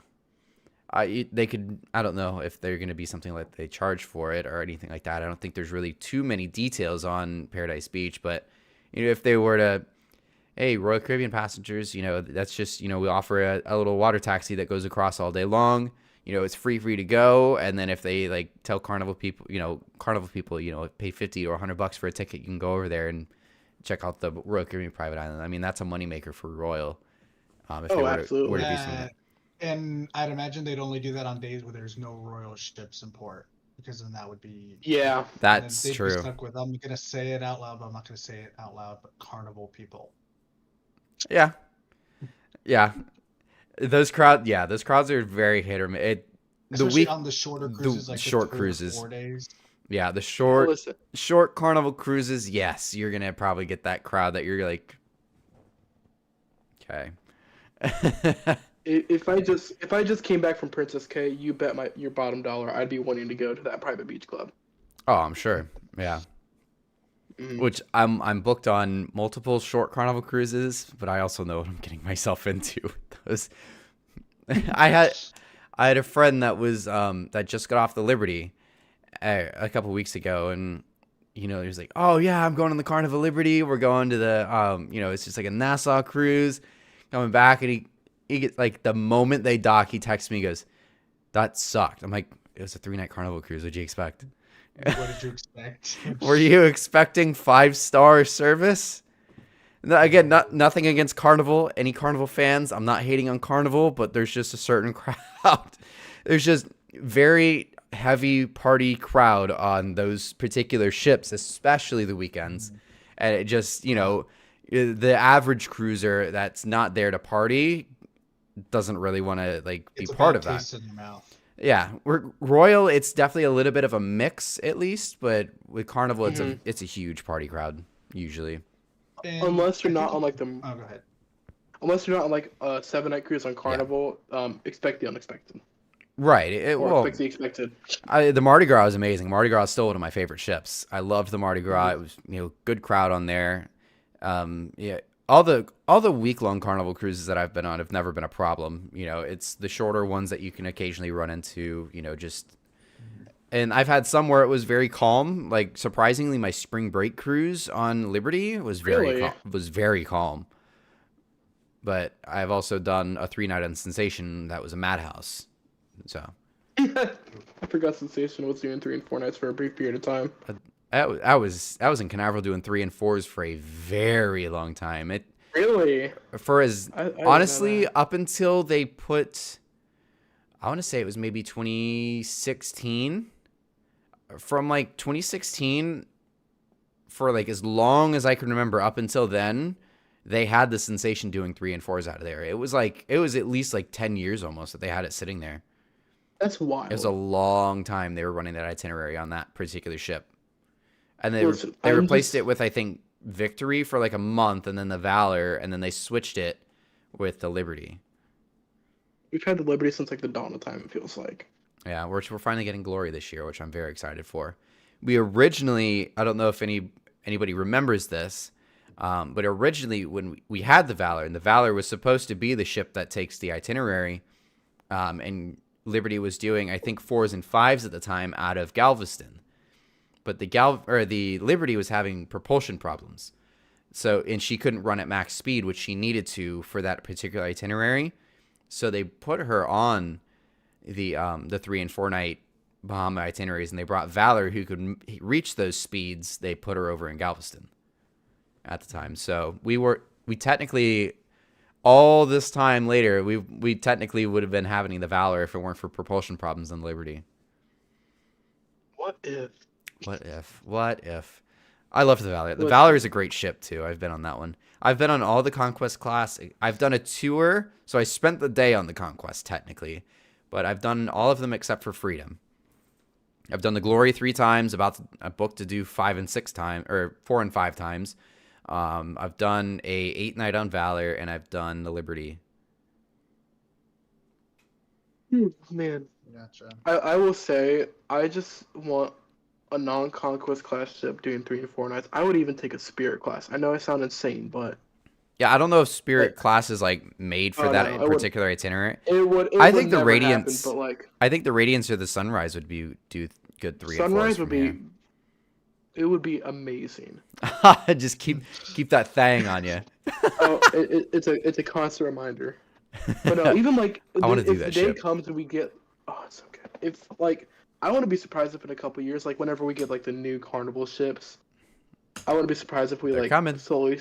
They could. I don't know if they're going to be something like they charge for it or anything like that. I don't think there's really too many details on Paradise Beach, but if they were to, hey, Royal Caribbean passengers, that's just we offer a little water taxi that goes across all day long. It's free for you to go, and then if they like tell Carnival people, pay $50 or $100 for a ticket, you can go over there and check out the Royal Caribbean private island. I mean, that's a moneymaker for Royal. If they absolutely. were to do something. And I'd imagine they'd only do that on days where there's no Royal ships in port, because then that would be. Yeah, and then That's they'd be true. stuck with, I'm gonna say it out loud, but I'm not gonna say it out loud. But Carnival people. Yeah. Those crowds are very hit or miss. Especially on the shorter the cruises, like short the 3 or cruises. 4 days. Yeah, the listen. short Carnival cruises, yes, you're gonna probably get that crowd that you're like, okay. If I just came back from Princess K, you bet your bottom dollar I'd be wanting to go to that private beach club. Oh, I'm sure. Yeah. Mhm. Which I'm booked on multiple short Carnival cruises, but I also know what I'm getting myself into. Those I had a friend that was that just got off the Liberty a couple weeks ago, and he was like, "Oh yeah, I'm going on the Carnival Liberty. We're going to the it's just like a Nassau cruise, coming back." And he gets like the moment they dock, he texts me, he goes, "That sucked." I'm like, "It was a 3-night Carnival cruise. What'd you expect? What did you expect? Were you expecting 5-star service?" No, again, nothing against Carnival. Any Carnival fans, I'm not hating on Carnival, but there's just a certain crowd. There's just very heavy party crowd on those particular ships, especially the weekends. And it just, the average cruiser that's not there to party doesn't really want to be It's a part bad of that. taste in your mouth. Yeah, Royal, it's definitely a little bit of a mix at least, but with Carnival, Mhm. it's a huge party crowd usually. And Unless you're I not think- on like the Oh, go ahead. unless you're not on like a 7-night cruise on Carnival, expect the unexpected Right. or expect the expected. The Mardi Gras is amazing. Mardi Gras is still one of my favorite ships. I loved the Mardi Gras. It was good crowd on there. Yeah, all the week-long Carnival cruises that I've been on have never been a problem. It's the shorter ones that you can occasionally run into. And I've had some where it was very calm. Like surprisingly, my spring break cruise on Liberty was Really? very calm. But I've also done a 3-night on Sensation that was a madhouse. So I forgot Sensation was doing 3 and 4 nights for a brief period of time. I was in Canaveral doing 3 and 4s for a very long time. Really? Honestly, didn't know up until they put, I want to say it was maybe 2016. From 2016, for as long as I can remember, up until then, they had the Sensation doing 3 and 4s out of there. It was at least 10 years almost that they had it sitting there. That's wild. It was a long time they were running that itinerary on that particular ship. And they Listen, they I'm replaced just- it with, I think, Victory for a month, and then the Valor, and then they switched it with the Liberty. We've had the Liberty since the dawn of time, it feels like. Yeah, we're finally getting Glory this year, which I'm very excited for. We originally, I don't know if anybody remembers this, but originally when we had the Valor, and the Valor was supposed to be the ship that takes the itinerary, and Liberty was doing, I think, 4s and 5s at the time out of Galveston. But the Liberty was having propulsion problems. And she couldn't run at max speed, which she needed to for that particular itinerary. So they put her on the 3 and 4 night Bahama itineraries, and they brought Valor, who could reach those speeds. They put her over in Galveston at the time. So we technically, all this time later, we technically would have been having the Valor if it weren't for propulsion problems on Liberty. What if? What if? I love the Valor. The Look- Valor is a great ship too. I've been on that one. I've been on all the Conquest class. I've done a tour, so I spent the day on the Conquest technically, but I've done all of them except for Freedom. I've done the Glory 3 times. I booked to do 5 and 6 times, or 4 and 5 times. I've done a 8-night on Valor, and I've done the Liberty. Man, Gotcha. I will say, I just want a non-conquest class ship doing 3 and 4 nights. I would even take a Spirit class. I know I sound insane, but Yeah, I don't know if Spirit class is made for Oh, that no, I wouldn't- particular itinerary. it would. I would think the never Radiance- happen, but I think the Radiance or the Sunrise would do good 3 and 4s Sunrise would from be. here. It would be amazing. Just keep that thing on you. Oh, it's a constant reminder. But no, even I wanna do if that the day ship. comes and we get, oh, it's so good. If I want to be surprised if in a couple years, whenever we get the new Carnival ships, I want to be surprised if we They're coming. slowly,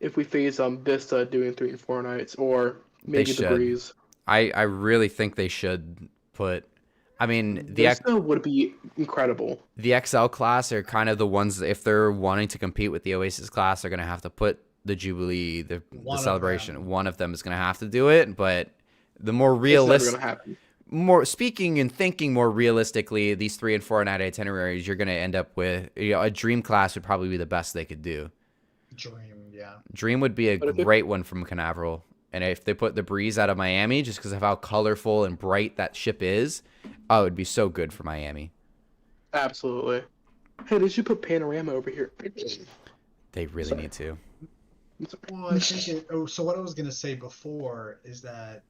if we phase Vista doing 3 and 4 nights, or maybe the should. Breeze. I really think they should put. I mean, the Vista would be incredible. the XL class are kind of the ones that if they're wanting to compete with the Oasis class, they're gonna have to put the Jubilee, the One of celebration. them. One of them is gonna have to do it, but the more It's never realistic. gonna happen. More speaking and thinking more realistically, these 3 and 4 night itineraries, you're going to end up with a Dream class would probably be the best they could do. Dream, yeah. Dream would be a But if it- great one from Canaveral. And if they put the Breeze out of Miami, just because of how colorful and bright that ship is, oh, it'd be so good for Miami. Absolutely. Hey, they should put Panorama over here. They really Sorry. need to. Well, I think so what I was gonna say before is that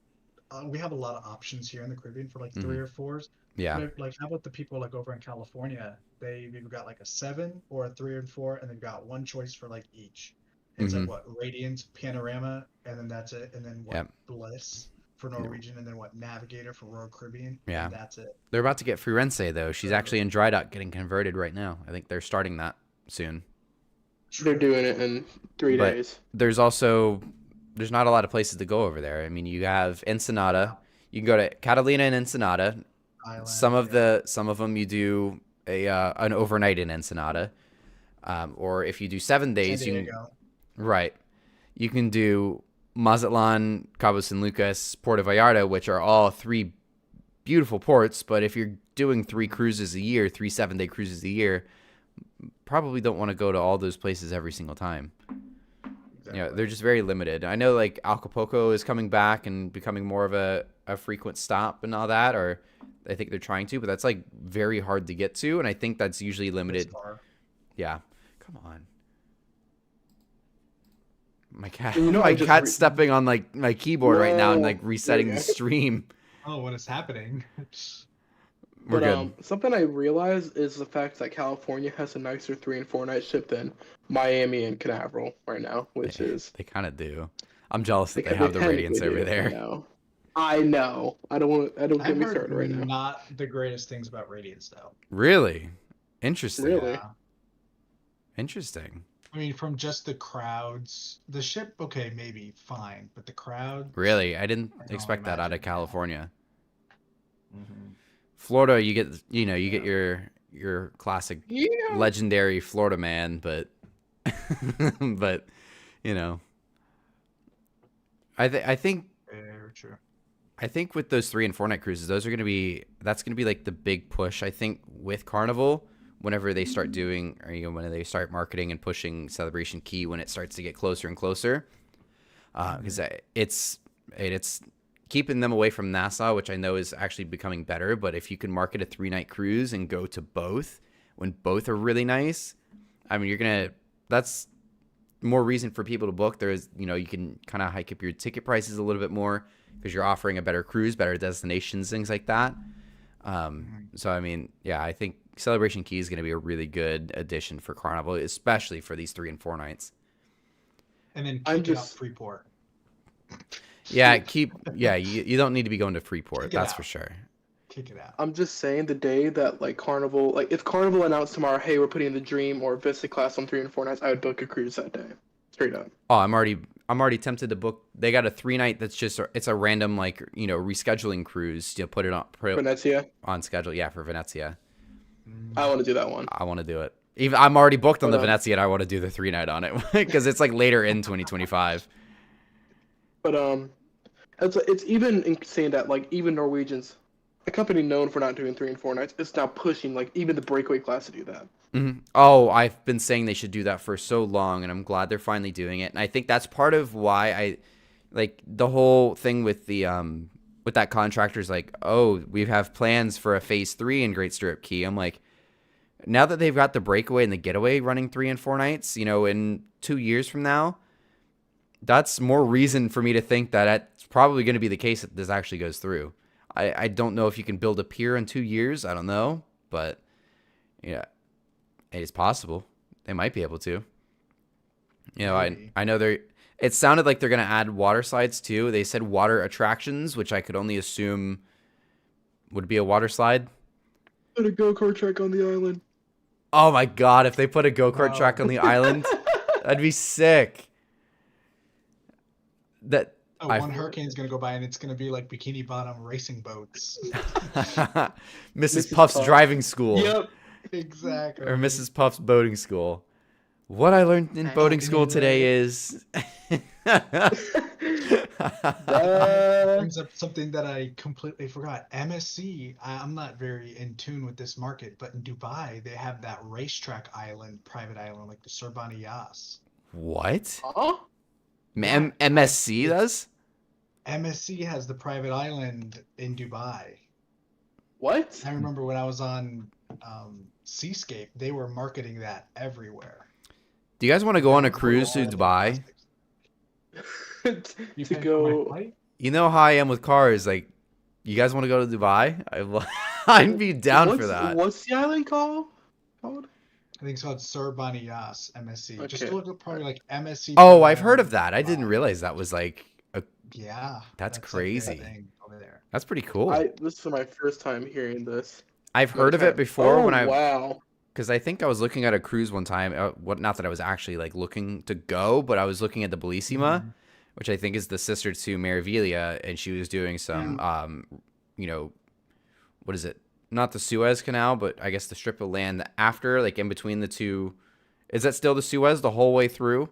we have a lot of options here in the Caribbean for like 3 or 4s. Yeah. But, like, how about the people like over in California? They've either got like a 7 or a 3 and 4, and they've got one choice for like each. It's like what, Radiant, Panorama, and then that's it, and then what, Yep. Bliss for Norwegian, and then what, Navigator for Royal Caribbean. Yeah. And that's it. They're about to get Firenze, though. She's actually in dry dock getting converted right now. I think they're starting that soon. They're doing it in 3 But days. there's not a lot of places to go over there. I mean, you have Ensenada. You can go to Catalina and Ensenada. Island, Some of them you do an overnight in Ensenada. Or if you do 7 days, San you can, Diego. right. You can do Mazatlan, Cabo San Lucas, Puerto Vallarta, which are all 3 beautiful ports. But if you're doing 3 cruises a year, 3 7-day cruises a year, probably don't want to go to all those places every single time. Exactly. Yeah, they're just very limited. I know like Acapulco is coming back and becoming more of a frequent stop and all that, or I think they're trying to, but that's like very hard to get to, and I think that's usually limited. It's far. Yeah, come on. My cat, You know, my I just cat's stepping on like my keyboard right now and like No. resetting the Yeah. stream. Oh, what is happening? We're good. Something I realized is the fact that California has a nicer 3 and 4 night ship than Miami and Canaveral right now, which is They kind of do. I'm jealous that they because have the Radiance technically over do, there. I know. I don't I've get me started heard right now. not the greatest things about Radiance though. Really? Interesting. Really? Yeah. Interesting. I mean, from just the crowds, the ship, okay, maybe fine, but the crowd. Really? I didn't don't expect that out imagine, of yeah. California. Mhm. Florida, you get your classic Yeah. legendary Florida man, but but you know, I think Very true. with those 3 and 4 night cruises, that's going to be like the big push. I think with Carnival, whenever they start doing, or when they start marketing and pushing Celebration Key, when it starts to get closer and closer, because it's keeping them away from Nassau, which I know is actually becoming better. But if you can market a 3-night cruise and go to both when both are really nice, I mean, that's more reason for people to book. There's, you can kind of hike up your ticket prices a little bit more because you're offering a better cruise, better destinations, things like that. So, I mean, yeah, I think Celebration Key is going to be a really good addition for Carnival, especially for these 3 and 4 nights. And then I'm kick it out just- Freeport. Yeah, you don't need to be going to Freeport, Kick it that's out. for sure. Kick it out. I'm just saying the day that like Carnival, like if Carnival announced tomorrow, hey, we're putting the Dream or Vista class on 3 and 4 nights, I would book a cruise that day. Straight up. Oh, I'm already tempted to book. They got a 3-night that's just it's a random like rescheduling cruise. Put it Venezia. on schedule. Yeah, for Venezia. I want to do that one. I want to do it. Even I'm already booked on the But, Venezia, and I want to do the 3-night on it because it's like later in 2025. But it's even insane that like even Norwegians, a company known for not doing 3 and 4 nights, is now pushing like even the breakaway class to do that. Mm-hmm. Oh, I've been saying they should do that for so long, and I'm glad they're finally doing it. And I think that's part of why I like the whole thing with the with that contractor's like, oh, we have plans for a phase 3 in Great Stirrup Key. I'm like, now that they've got the breakaway and the getaway running 3 and 4 nights, in 2 years from now, that's more reason for me to think that it's probably going to be the case that this actually goes through. I don't know if you can build a pier in 2 years. I don't know, but yeah, it is possible. They might be able to. Maybe. I know it sounded like they're going to add water slides too. They said water attractions, which I could only assume would be a water slide. Put a go-kart track on the island. Oh my God, if they put a go-kart Wow. track on the island, that'd be sick. Oh, one hurricane's gonna go by and it's gonna be like Bikini Bottom racing boats. Mrs. Mrs. Puff's Puff. driving school. Yep. Exactly. Or Mrs. Puff's boating school. What I learned in boating school today is Brings up something that I completely forgot. MSC. I'm not very in tune with this market, but in Dubai they have that racetrack island, private island, like the Surbani Yas. what? Huh? MSC does? MSC has the private island in Dubai. What? I remember when I was on Seascape, they were marketing that everywhere. Do you guys want to go on a cruise to Dubai? You to paying for my go. flight? You know how I am with cars. Like, you guys want to go to Dubai? I'd be down for that. What's the island called? I think it's called Surbaniyas, MSC. Just Okay. look up probably like MSC. Oh, private I've heard of island, that. I didn't Dubai. realize that was like a. Yeah. That's like their crazy. thing over there. That's pretty cool. This is my first time hearing this. I've heard of it before when I. Wow. Because I think I was looking at a cruise one time. Not that I was actually like looking to go, but I was looking at the Bellissima, Mhm. which I think is the sister to Meraviglia, and she was doing some, what is it? Not the Suez Canal, but I guess the strip of land after, like in between the two. Is that still the Suez the whole way through?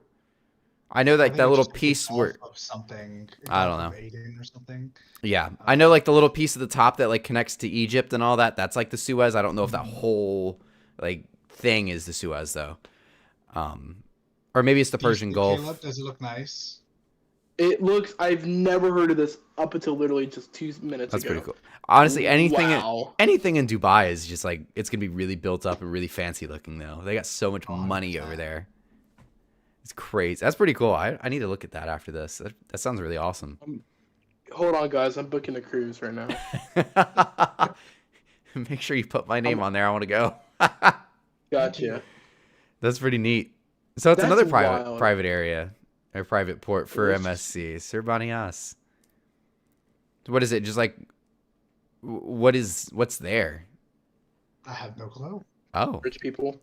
I know I that think that it's little just like the piece where. Gulf of something. I don't Gulf of know. Aden or something. Yeah, I know like the little piece at the top that like connects to Egypt and all that. That's like the Suez. I don't know if that whole like thing is the Suez though, or maybe it's the Do you Persian see, Gulf. Caleb, does it look nice? It looks. I've never heard of this up until literally just 2 minutes That's ago. pretty cool. Honestly, anything Wow. anything in Dubai is just like it's gonna be really built up and really fancy looking though. They got so much 100%. money over there. It's crazy. That's pretty cool. I need to look at that after this. That sounds really awesome. Hold on, guys. I'm booking a cruise right now. Make sure you put my name on there. I want to go. Gotcha. That's pretty neat. So it's That's another wild. private area or private port for Yes. MSC. Surbanias. What is it? Just like what's there? I have no clue. Oh, Rich people.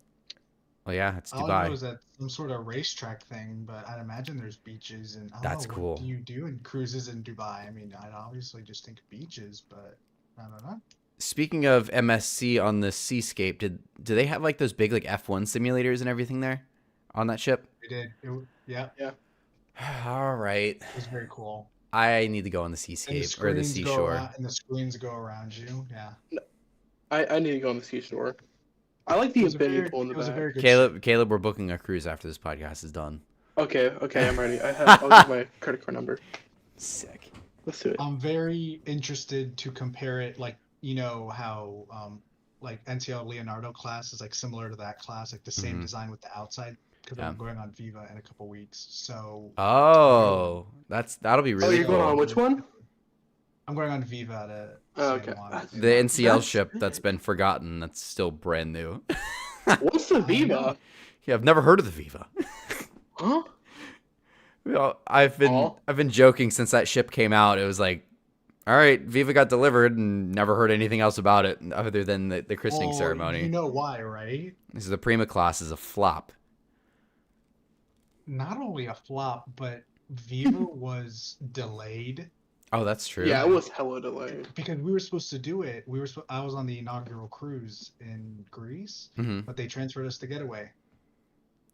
well, yeah, it's All I know Dubai. is that some sort of racetrack thing, but I'd imagine there's beaches and I don't That's know, cool. What do you do in cruises in Dubai? I mean, I'd obviously just think beaches, but I don't know. Speaking of MSC on the Seascape, do they have like those big like F1 simulators and everything there on that ship? They did. Yeah, it All right, was very cool. I need to go on the And the Seascape or the screens go seashore. around, and the screens go around you. Yeah. I need to go on the seashore. I like the It was a infinity very, pool in it the was a back. very good ship. Caleb, we're booking a cruise after this podcast is done. Okay, I'm ready. I'll give my credit card number. Sick. Let's do it. I'm very interested to compare it, like, you know how like NCL Leonardo class is like similar to that class, like the same Mhm. design with the outside. Because Yeah. I'm going on Viva in a couple weeks, so Oh, that'll be Oh, really you're going on cool. which one? I'm going on Viva to Oh, see okay. one. The NCL That's- ship that's been forgotten. That's still brand new. What's the Viva? Yeah, I've never heard of the Viva. Huh? Well, I've Aw. been joking since that ship came out. It was like, all right, Viva got delivered, and never heard anything else about it other than the christening Well, ceremony. You know why, right? This is the Prima class is a flop. Not only a flop, but Viva was delayed Oh, that's true. Yeah, it was hella delayed. because we were supposed to do it. I was on the inaugural cruise in Greece, hmm but they transferred us to Getaway.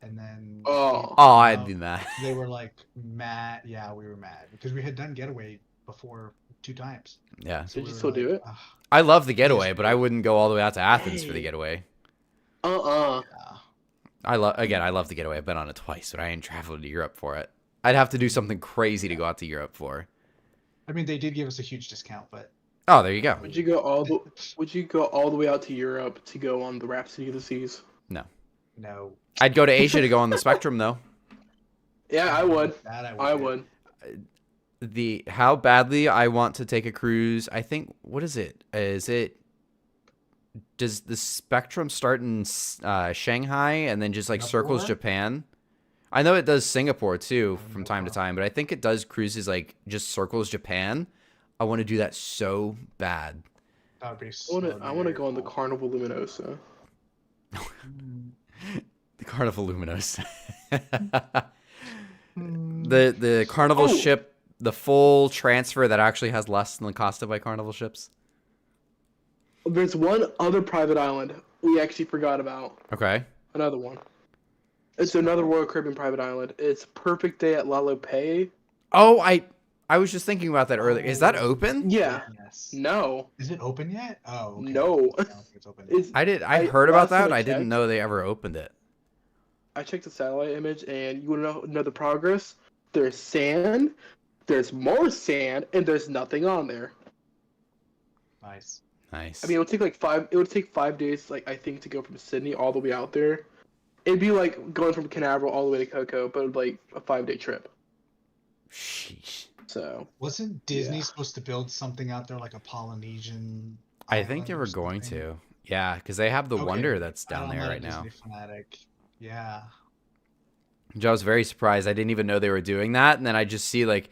And then Oh. Oh, I'd be mad. they were like mad. Yeah, we were mad because we had done Getaway before 2 times. Yeah, So Did we you were still do like, it? "Ugh, I love the getaway, but I wouldn't go all the way out to Athens for the Hey. getaway. Uh-uh. yeah." I love the getaway. I've been on it twice, but I ain't traveled to Europe for it. I'd have to do something crazy to go out to Europe for. I mean, they did give us a huge discount, but Oh, there you go. Would you go all the way out to Europe to go on the Rhapsody of the Seas? no. I'd go to Asia to go on the Spectrum though. Yeah, I would. That I do. would. How badly I want to take a cruise. I think what is it? Does the Spectrum start in Shanghai and then just like circles Singapore? Japan? I know it does Singapore too from time to time, but I think it does cruises like just circles Japan. I want to do that so bad. That would be I so want to go on the cool. Carnival Luminosa. Mm. The Carnival Luminos. Mm. the Carnival Oh. ship, the full transfer that actually has less than the cost of my Carnival ships. There's one other private island we actually forgot about. Okay. Another one. It's another Royal Caribbean private island. It's Perfect Day at Lalope. Oh, I was just thinking about that earlier. Is that Oh. open? Yeah. Yes. No. Is it open yet? Oh, okay. No. I don't think it's open yet. It's, I heard about last time that. I checked, didn't know they ever opened it. I checked the satellite image, and you want to know the progress? There's sand. there's more sand, and there's nothing on there. Nice. Nice. I mean, it would take 5 days, like, I think, to go from Sydney all the way out there. It'd be like going from Canaveral all the way to Cocoa, but like a 5-day trip. Sheesh. So Wasn't Disney Yeah. supposed to build something out there like a Polynesian? I think they island or were going something? to. Yeah, because they have the Okay, Wonder that's I'm down there not a right now. Disney fanatic. Yeah. I was very surprised. I didn't even know they were doing that, and then I just see like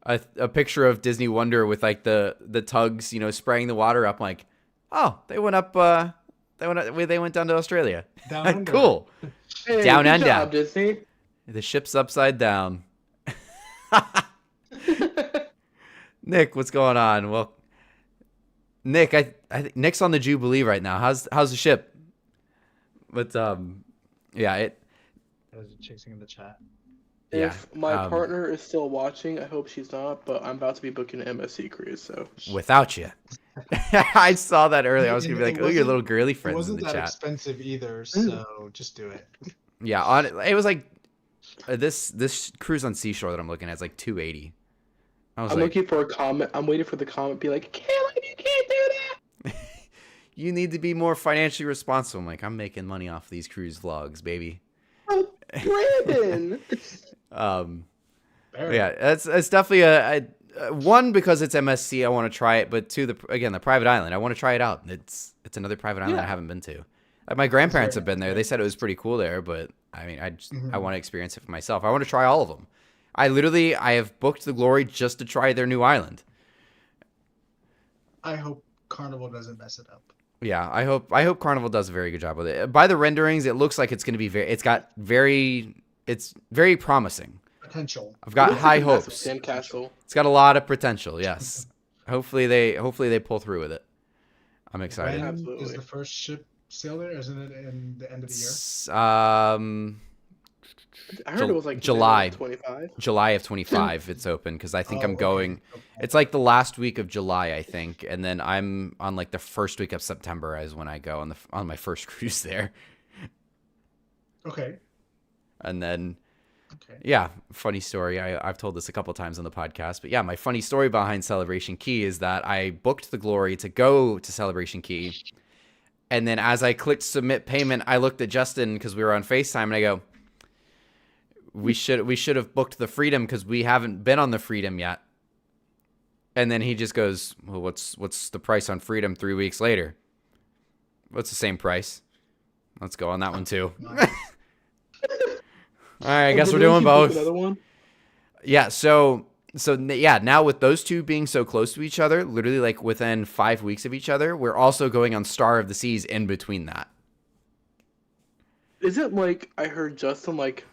a picture of Disney Wonder with like the tugs, spraying the water up. I'm like, oh, they went up. They went down to Australia. Down under. Cool. hey, Down good under. job, Disney. The ship's upside down. Nick, what's going on? Well, Nick, I think Nick's on the Jubilee right now. How's the ship? But yeah, I was chasing in the chat. If Yeah, my partner is still watching, I hope she's not, but I'm about to be booking an MSC cruise, so. without you. I saw that earlier. I was gonna be It like, oh, your wasn't- little girly It friends in wasn't the that chat. expensive either, so just do it. Yeah, it was like this cruise on Seashore that I'm looking at is like $280. I was I'm like, looking for a comment. I'm waiting for the comment. Be like, Caleb, you can't do that. you need to be more financially responsible. I'm like, I'm making money off these cruise vlogs, baby. Oh, Brandon. Fair. Yeah, it's definitely a one because it's MSC. I want to try it, but two, the private island. I want to try it out. It's another private island I Yeah. haven't been to. My grandparents very have been there. They said it was pretty cool there, but I mean, I Mhm. want to experience it for myself. I want to try all of them. I have booked the Glory just to try their new island. I hope Carnival doesn't mess it up. Yeah, I hope Carnival does a very good job with it. By the renderings, it looks like it's going to be it's very promising. Potential. I've got Looks high like a massive hopes. Sandcastle. It's got a lot of potential. Yes. Hopefully they pull through with it. I'm excited. When Absolutely. is the first ship sail there? Isn't it in the end of the year? I heard it was like July. 25. July of 25 it's open because I think Oh, I'm going okay. it's like the last week of July, I think, and then I'm on like the first week of September is when I go on my first cruise there. Okay. And then Okay. yeah, funny story. I've told this a couple times on the podcast, but yeah, my funny story behind Celebration Key is that I booked the Glory to go to Celebration Key, and then as I clicked submit payment, I looked at Justin because we were on FaceTime, and I go, we should have booked the Freedom because we haven't been on the Freedom yet. And then he just goes, well, what's the price on Freedom 3 weeks later? What's the same price? Let's go on that one too. All right, I guess we're doing both. Another one. Yeah, so yeah, now with those two being so close to each other, literally like within 5 weeks of each other, we're also going on Star of the Seas in between that. Isn't like I heard Justin like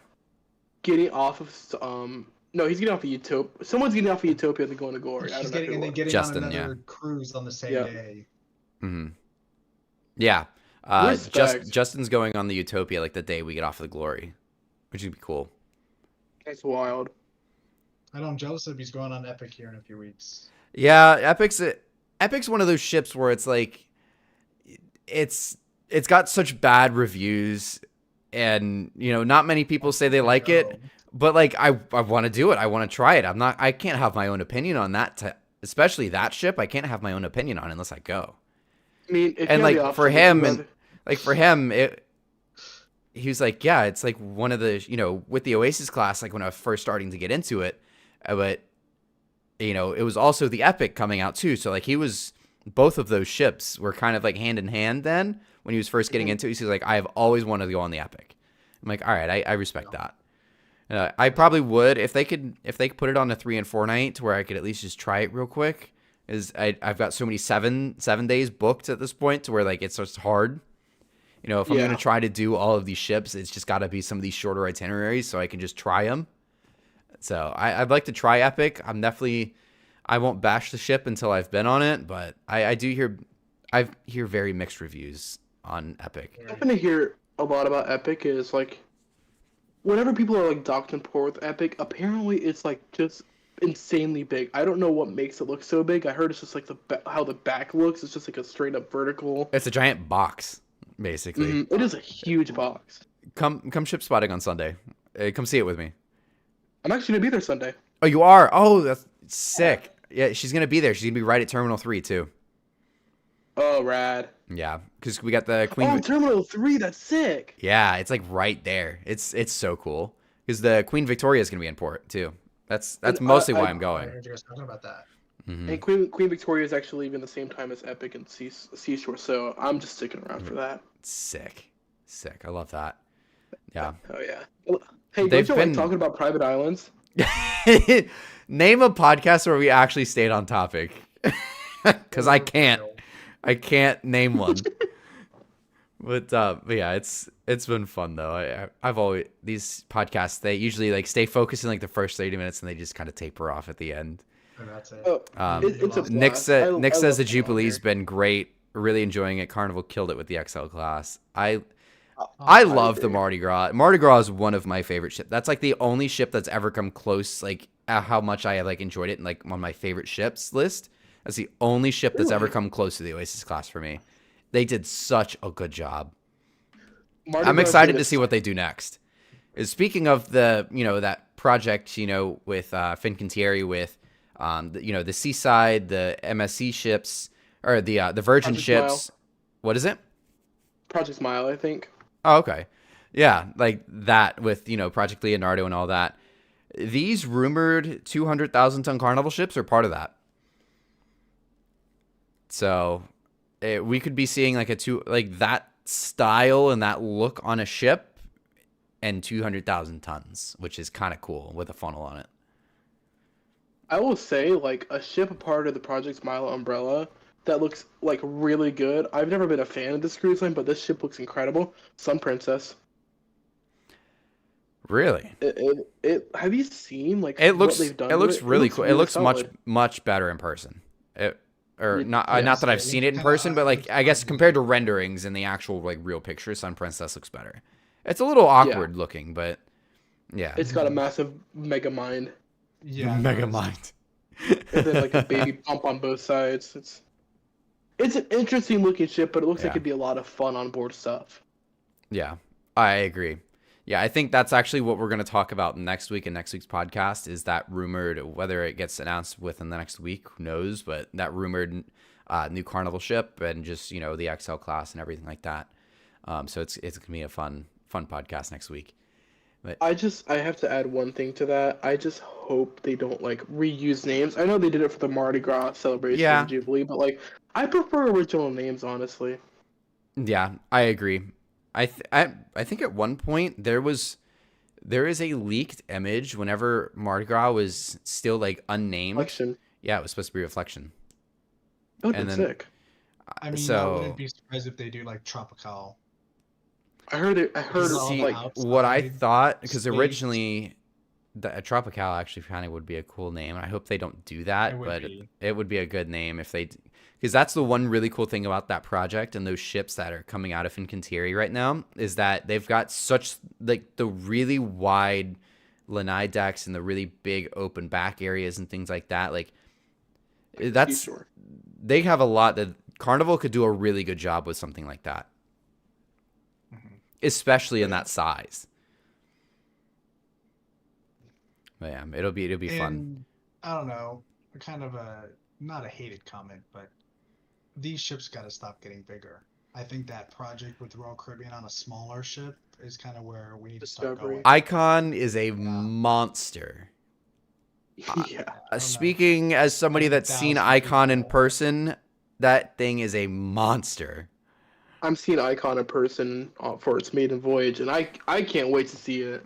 getting off of no, he's getting off of Utopia. Someone's getting off of Utopia and then going to Glory. I He's don't know. getting Who and it then was. getting Justin, on another yeah. cruise on the same Yeah. day. Mm-hmm. Yeah, Respect. Justin's going on the Utopia like the day we get off of the Glory, which would be cool. That's wild. I know I'm jealous of he's going on Epic here in a few weeks. Yeah, Epic's one of those ships where it's like it's got such bad reviews, and not many people say they like it. But like I want to do it. I want to try it. I can't have my own opinion on that. Especially that ship. I can't have my own opinion on unless I go. I mean, if And you have like the for option, him, would you and like for him, he was like, yeah, it's like one of the with the Oasis class. Like when I was first starting to get into it, but it was also the Epic coming out too. So like both of those ships were kind of like hand in hand then when he was first getting into it. He's like, I have always wanted to go on the Epic. I'm like, all right, I respect that. I probably would if they could put it on a 3 and 4 night to where I could at least just try it real quick. I've got so many 7 days booked at this point to where like it's just hard. If I'm Yeah. gonna try to do all of these ships, it's just got to be some of these shorter itineraries so I can just try them. So I'd like to try Epic. I won't bash the ship until I've been on it, but I hear very mixed reviews on Epic. I'm gonna hear a lot about Epic is like, whenever people are like docked and poor with Epic, apparently it's like just insanely big. I don't know what makes it look so big. I heard it's just like how the back looks. It's just like a straight up vertical. It's a giant box, basically. Mhm. It is a huge box. Come ship spotting on Sunday. Come see it with me. I'm actually gonna be there Sunday. Oh, you are? Oh, Sick. Yeah, she's gonna be there. She's gonna be right at Terminal 3 too. Oh, rad. Yeah, because we got the Queen. Oh, Terminal 3, that's sick. Yeah, it's like right there. It's so cool because the Queen Victoria is gonna be in port too. That's And mostly why I I'm I going. heard you guys talking about that. Mhm. And Queen Victoria is actually leaving the same time as Epic and Seashore, so I'm just sticking around for that. Sick. I love that. Yeah. Oh yeah. Hey, They've don't you been- like talking about private islands? Name a podcast where we actually stayed on topic. Because I can't. I can't name one. But yeah, it's been fun though. I've always these podcasts they usually like stay focused in like the first 30 minutes and they just kind of taper off at the end. And that's it. Oh, it's a Nick blast. said I Nick love says the being on Jubilee's here. been great. Really enjoying it. Carnival killed it with the XL class. I I love the agree. Mardi Gras. Mardi Gras is one of my favorite ships. That's like the only ship that's ever come close, like at how much I have like enjoyed it, and like on my favorite ships list. That's the only ship that's ever Really? come close to the Oasis class for me. They did such a good job. Mardi I'm Gras excited did to it see what they do next. Speaking of the, that project, with Fincantieri, with, the Seaside, the MSC ships, or the Virgin Project ships. What is it? Project Smile, I think. Oh, okay. Yeah, like that with, Project Leonardo and all that. These rumored 200,000 ton Carnival ships are part of that. So we could be seeing like that style and that look on a ship and 200,000 tons, which is kind of cool with a funnel on it. I will say, like, a ship a part of the Project Smile umbrella that looks, like, really good. I've never been a fan of this cruise line, but this ship looks incredible. Sun Princess. Really? Have you seen, like, It looks what they've done it to looks really cool. It looks solid. much better in person. Not Yeah, not that I've same. seen it in person, but like I guess compared to renderings and the actual like real picture, Sun Princess looks better. It's a little awkward looking, but yeah. It's got a massive mega mind. Yeah. Mega no, mind. And then, like, a baby pump on both sides. It's an interesting looking ship, but it looks like Yeah. it'd be a lot of fun on board stuff. Yeah, I agree. Yeah, I think that's actually what we're going to talk about next week in next week's podcast is that rumored, whether it gets announced within the next week, who knows, but that rumored new Carnival ship and just, the XL class and everything like that. So it's going to be a fun podcast next week. I have to add one thing to that. I just hope they don't, like, reuse names. I know they did it for the Mardi Gras celebration Yeah. of Jubilee, but, like, I prefer original names, honestly. Yeah, I agree. I think at one point there is a leaked image whenever Mardi Gras was still like unnamed. Reflection. Yeah, it was supposed to be Reflection. Oh, And that's then- sick. I mean, I So wouldn't be surprised if they do like Tropical. I heard all see, like, outside what I thought, because space. originally the Tropical actually kind of would be a cool name. I hope they don't do that, It would but be. it would be a good name if they, because that's the one really cool thing about that project and those ships that are coming out of Fincantieri right now is that they've got such like the really wide lanai decks and the really big open back areas and things like that. Like that's Seashore. they have a lot that Carnival could do a really good job with something like that, especially in that size. But yeah, it'll be fun. And I don't know, kind of not a hated comment, but these ships got to stop getting bigger. I think that project with Royal Caribbean on a smaller ship is kind of where we need to start Discovery. going. Icon is a monster. Yeah. know. Speaking as somebody that's seen 1,000 Icon in people. person, that thing is a monster. I'm seeing Icon in person for its maiden voyage, and I can't wait to see it.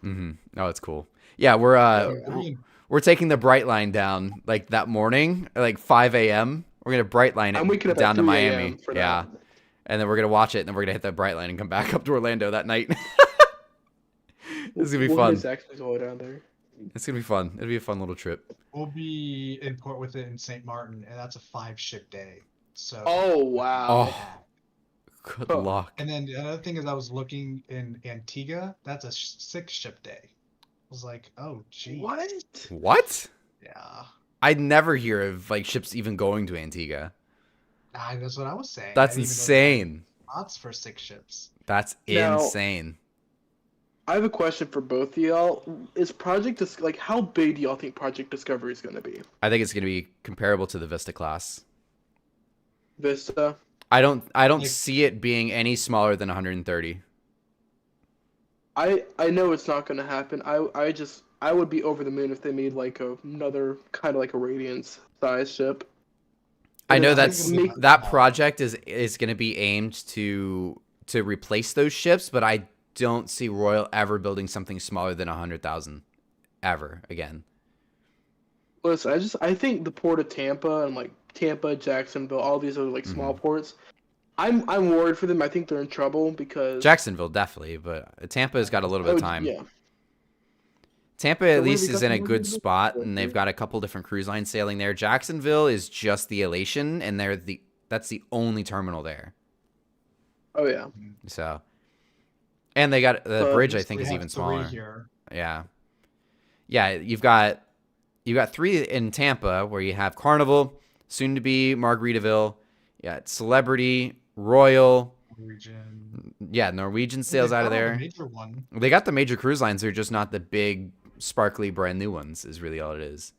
Oh, it's cool. Yeah, we're I mean, we're taking the Brightline down like that morning, like 5 a.m. We're gonna Brightline I'm waking it up down at to 3 Miami. a.m. for Yeah, that. and then we're gonna watch it, and then we're gonna hit the Brightline and come back up to Orlando that night. It's gonna be We'll fun. get Zaxby's all down there. It's gonna be fun. It'll be a fun little trip. we'll be in port with it in St. Martin, and that's a 5-ship day. So. Oh wow. Oh, good Oh. luck. And then the other thing is, I was looking in Antigua. That's a 6-ship day. I was like, oh, gee. What? What? Yeah. I'd never hear of like ships even going to Antigua. That's what I was saying. That's I didn't even know they had insane. Spots for 6 ships. That's Now- insane. I have a question for both of y'all. Is like how big do y'all think Project Discovery is going to be? I think it's going to be comparable to the Vista class. Vista. I don't Like- see it being any smaller than 130. I know it's not going to happen. I would be over the moon if they made like another kind of like a Radiance size ship. I know Yeah, that's I think that project is going to be aimed to replace those ships, but I don't see Royal ever building something smaller than 100,000 ever again. Listen, I think the port of Tampa and like Tampa, Jacksonville, all these are like small ports. I'm worried for them. I think they're in trouble because Jacksonville definitely, but Tampa has got a little bit of time. Yeah. Tampa So at what least have we is got in a for good Elizabeth? spot, and they've got a couple different cruise lines sailing there. Jacksonville is just the Elation, and that's the only terminal there. Oh yeah. So, and they got the So bridge. I we think We is have even three smaller. here. Yeah, yeah. You've got 3 in Tampa, where you have Carnival, soon to be Margaritaville. Yeah, Celebrity, Royal. Norwegian. Yeah, Norwegian sails They've out of got all the there. Major one. They got the major cruise lines. They're just not the big, sparkly, brand new ones. Is really all it is.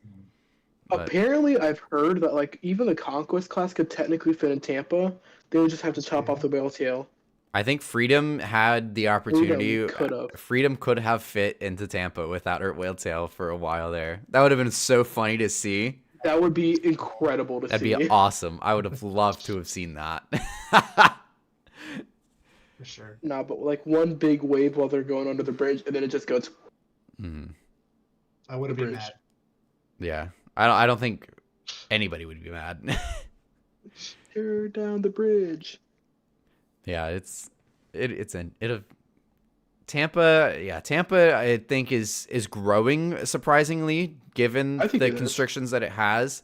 But Apparently, I've heard that like even the Conquest class could technically fit in Tampa. They would just have to chop off the whale tail. I think Freedom had the opportunity. could've. Freedom could have fit into Tampa without her whale tail for a while there. That would have been so funny to see. That would be incredible to That'd see. be awesome. I would have loved to have seen that. For sure. Nah, but like one big wave while they're going under the bridge, and then it just goes. Mhm. I would have The been bridge. mad. Yeah, I don't think anybody would be mad. Tear down the bridge. Yeah, it's Tampa. Yeah, Tampa. I think is growing surprisingly given I think the it is. constrictions that it has.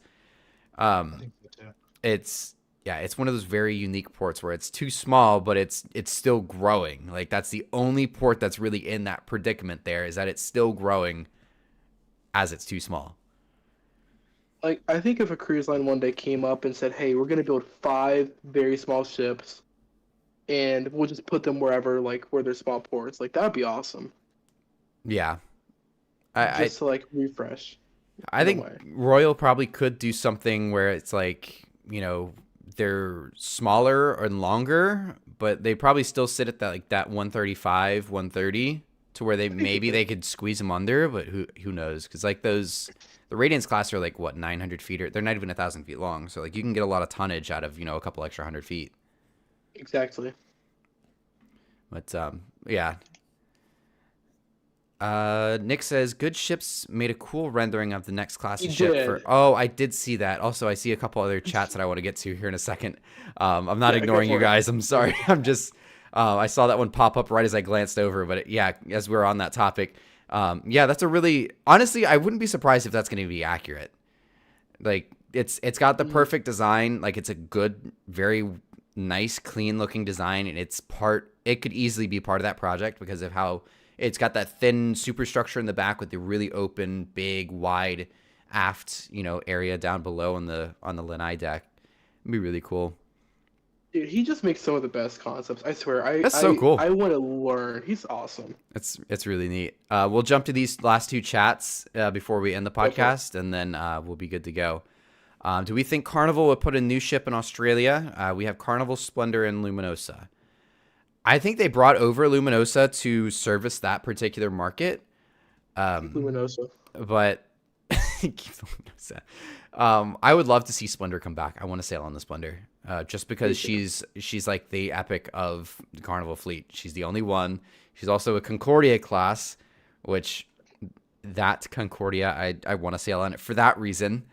I think so too. It's one of those very unique ports where it's too small, but it's still growing. Like that's the only port that's really in that predicament. There is that it's still growing as it's too small. Like I think if a cruise line one day came up and said, "Hey, we're gonna build 5 very small ships, and we'll just put them wherever, like where there's small ports," like that would be awesome. Yeah, I Just to like refresh. I in a think way. Royal probably could do something where it's like, they're smaller and longer, but they probably still sit at that 135, 130 to where maybe they could squeeze them under, but who knows? Because like the Radiance class are like what 900 feet, or they're not even 1,000 feet long, so like you can get a lot of tonnage out of a couple extra 100 feet. Exactly. But yeah. Nick says good ships made a cool rendering of the next class of He ship did. for. Oh, I did see that. Also, I see a couple other chats that I want to get to here in a second. I'm not Yeah, go ignoring you for it. guys. I'm sorry. I'm just. I saw that one pop up right as I glanced over. But yeah, as we're on that topic, yeah, that's a really honestly, I wouldn't be surprised if that's going to be accurate. Like it's got the perfect design. Like it's a good, very nice, clean looking design, and it could easily be part of that project because of how it's got that thin superstructure in the back with the really open, big, wide aft, area down below on the lanai deck. It'd be really cool. Dude, he just makes some of the best concepts. I swear. That's so cool. I want to learn. He's awesome. It's really neat. We'll jump to these last 2 chats before we end the for it. podcast, and then we'll be good to go. Do we think Carnival would put a new ship in Australia? We have Carnival, Splendor, and Luminosa. I think they brought over Luminosa to service that particular market. Luminosa. But keep the Luminosa. I would love to see Splendor come back. I want to sail on the Splendor, just because she's like the epic of the Carnival fleet. She's the only one. She's also a Concordia class, which that Concordia I want to sail on it for that reason.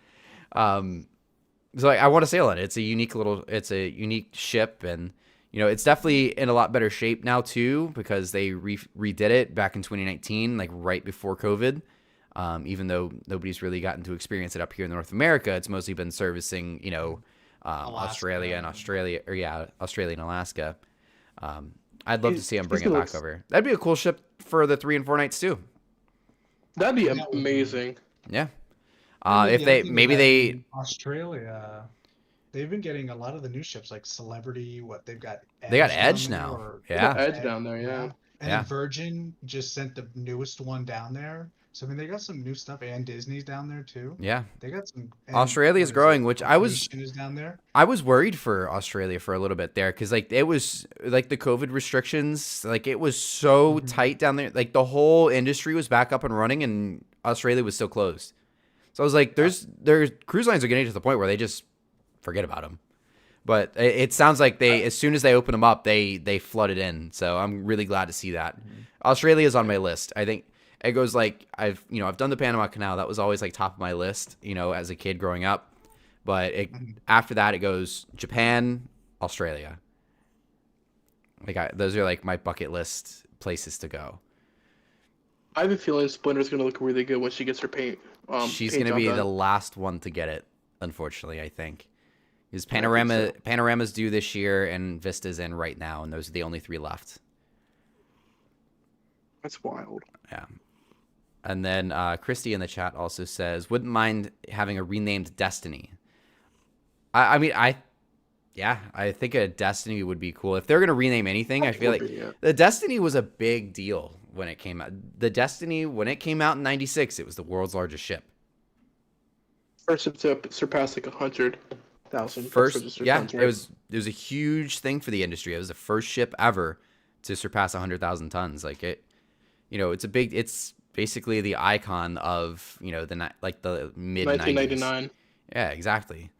So I want to sail on it. It's a unique ship, and it's definitely in a lot better shape now too because they redid it back in 2019, like right before COVID. Even though nobody's really gotten to experience it up here in North America, it's mostly been servicing, Australia and Alaska. I'd love to see them bring it back over. That'd be a cool ship for the 3 and 4 nights too. That'd be That would be- amazing. Yeah. And If the they other thing maybe about they Australia, they've been getting a lot of the new ships like Celebrity. What they've got? They got down Edge there, now. or- Yeah. Edge down there, yeah. And Yeah. then Virgin just sent the newest one down there. So I mean, they got some new stuff, and Disney's down there too. Yeah. They got some. And Australia's what is growing, it? which Nation is down there. I was worried for Australia for a little bit there because like it was like the COVID restrictions, like it was so tight down there. Like the whole industry was back up and running, and Australia was still closed. So I was like, there's cruise lines are getting to the point where they just forget about them. But it sounds like they, as soon as they open them up, they flooded in. So I'm really glad to see that. Australia is on my list. I think it goes like I've done the Panama Canal. That was always like top of my list, as a kid growing up. But after that, it goes Japan, Australia. Like those are like my bucket list places to go. I have a feeling Splinter's gonna look really good when she gets her paint. She's paint gonna job be done. the last one to get it, unfortunately. I think because I think so. Panorama's due this year and Vista's in right now, and those are the only 3 left. That's wild. Yeah. And then Christy in the chat also says, wouldn't mind having a renamed Destiny. I mean, I think a Destiny would be cool. If they're going to rename anything, I feel like the Destiny was a big deal when it came out. The Destiny, when it came out in 96, it was the world's largest ship. First to surpass like 100,000. First, yeah, tons, right? it was a huge thing for the industry. It was the first ship ever to surpass 100,000 tons. Like it, it's basically the icon of the mid 1999. Yeah, exactly.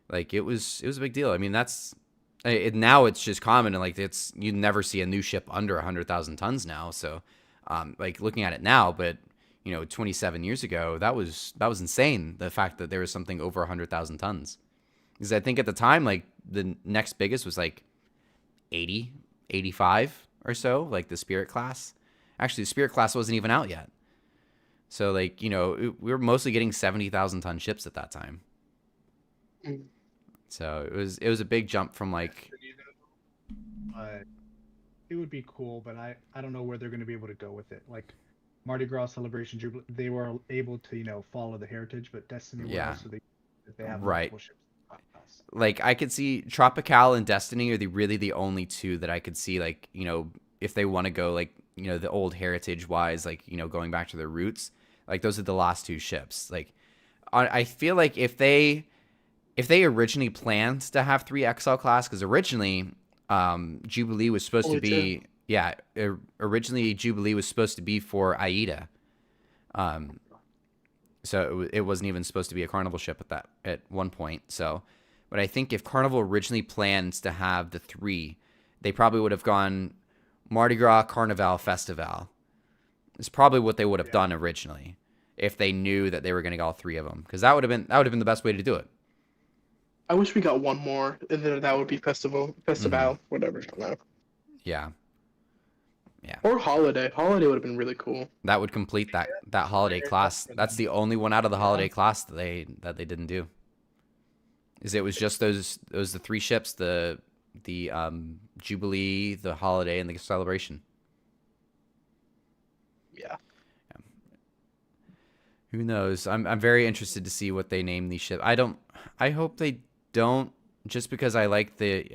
Like it was a big deal. I mean, now it's just common, and like you never see a new ship under 100,000 tons now. So, like looking at it now, but 27 years ago, that was insane. The fact that there was something over 100,000 tons, because I think at the time, like the next biggest was like 80, 85 or so, like the Spirit class. Actually, the Spirit class wasn't even out yet. So like we were mostly getting 70,000 ton ships at that time. So it was a big jump from like. But it would be cool, but I don't know where they're going to be able to go with it. Like Mardi Gras Celebration Jubilee, they were able to follow the heritage, but Destiny will also they have right. multiple ships. Like I could see Tropical and Destiny are really the only 2 that I could see, like if they want to go like the old heritage wise, like going back to their roots, like those are the last 2 ships. Like I feel like if they originally planned to have 3 XL class, because originally Jubilee was supposed to be originally Jubilee was supposed to be for AIDA, so it wasn't even supposed to be a Carnival ship at one point. So, but I think if Carnival originally plans to have the 3, they probably would have gone Mardi Gras, Carnival, Festival. It's probably what they would have done originally if they knew that they were going to get all 3 of them, because that would have been the best way to do it. I wish we got one more, and then that would be Festival, whatever. I don't know. Yeah. Or Holiday. Holiday would have been really cool. That would complete that holiday class. That's the only one out of the holiday class that they didn't do. It was just those the 3 ships, the Jubilee, the Holiday, and the Celebration. Yeah. Who knows? I'm very interested to see what they name these ships. I hope they don't, just because I like the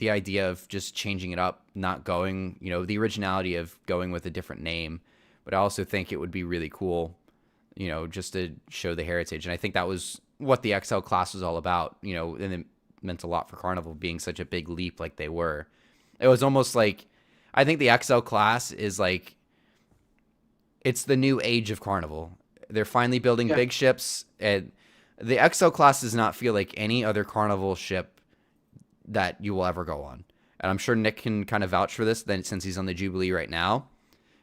idea of just changing it up, not going, the originality of going with a different name. But I also think it would be really cool, just to show the heritage. And I think that was what the XL class was all about, and it meant a lot for Carnival being such a big leap like they were. It was almost like, I think the XL class is like, it's the new age of Carnival. They're finally building big ships, and the XL class does not feel like any other Carnival ship that you will ever go on. And I'm sure Nick can kind of vouch for this, then since he's on the Jubilee right now.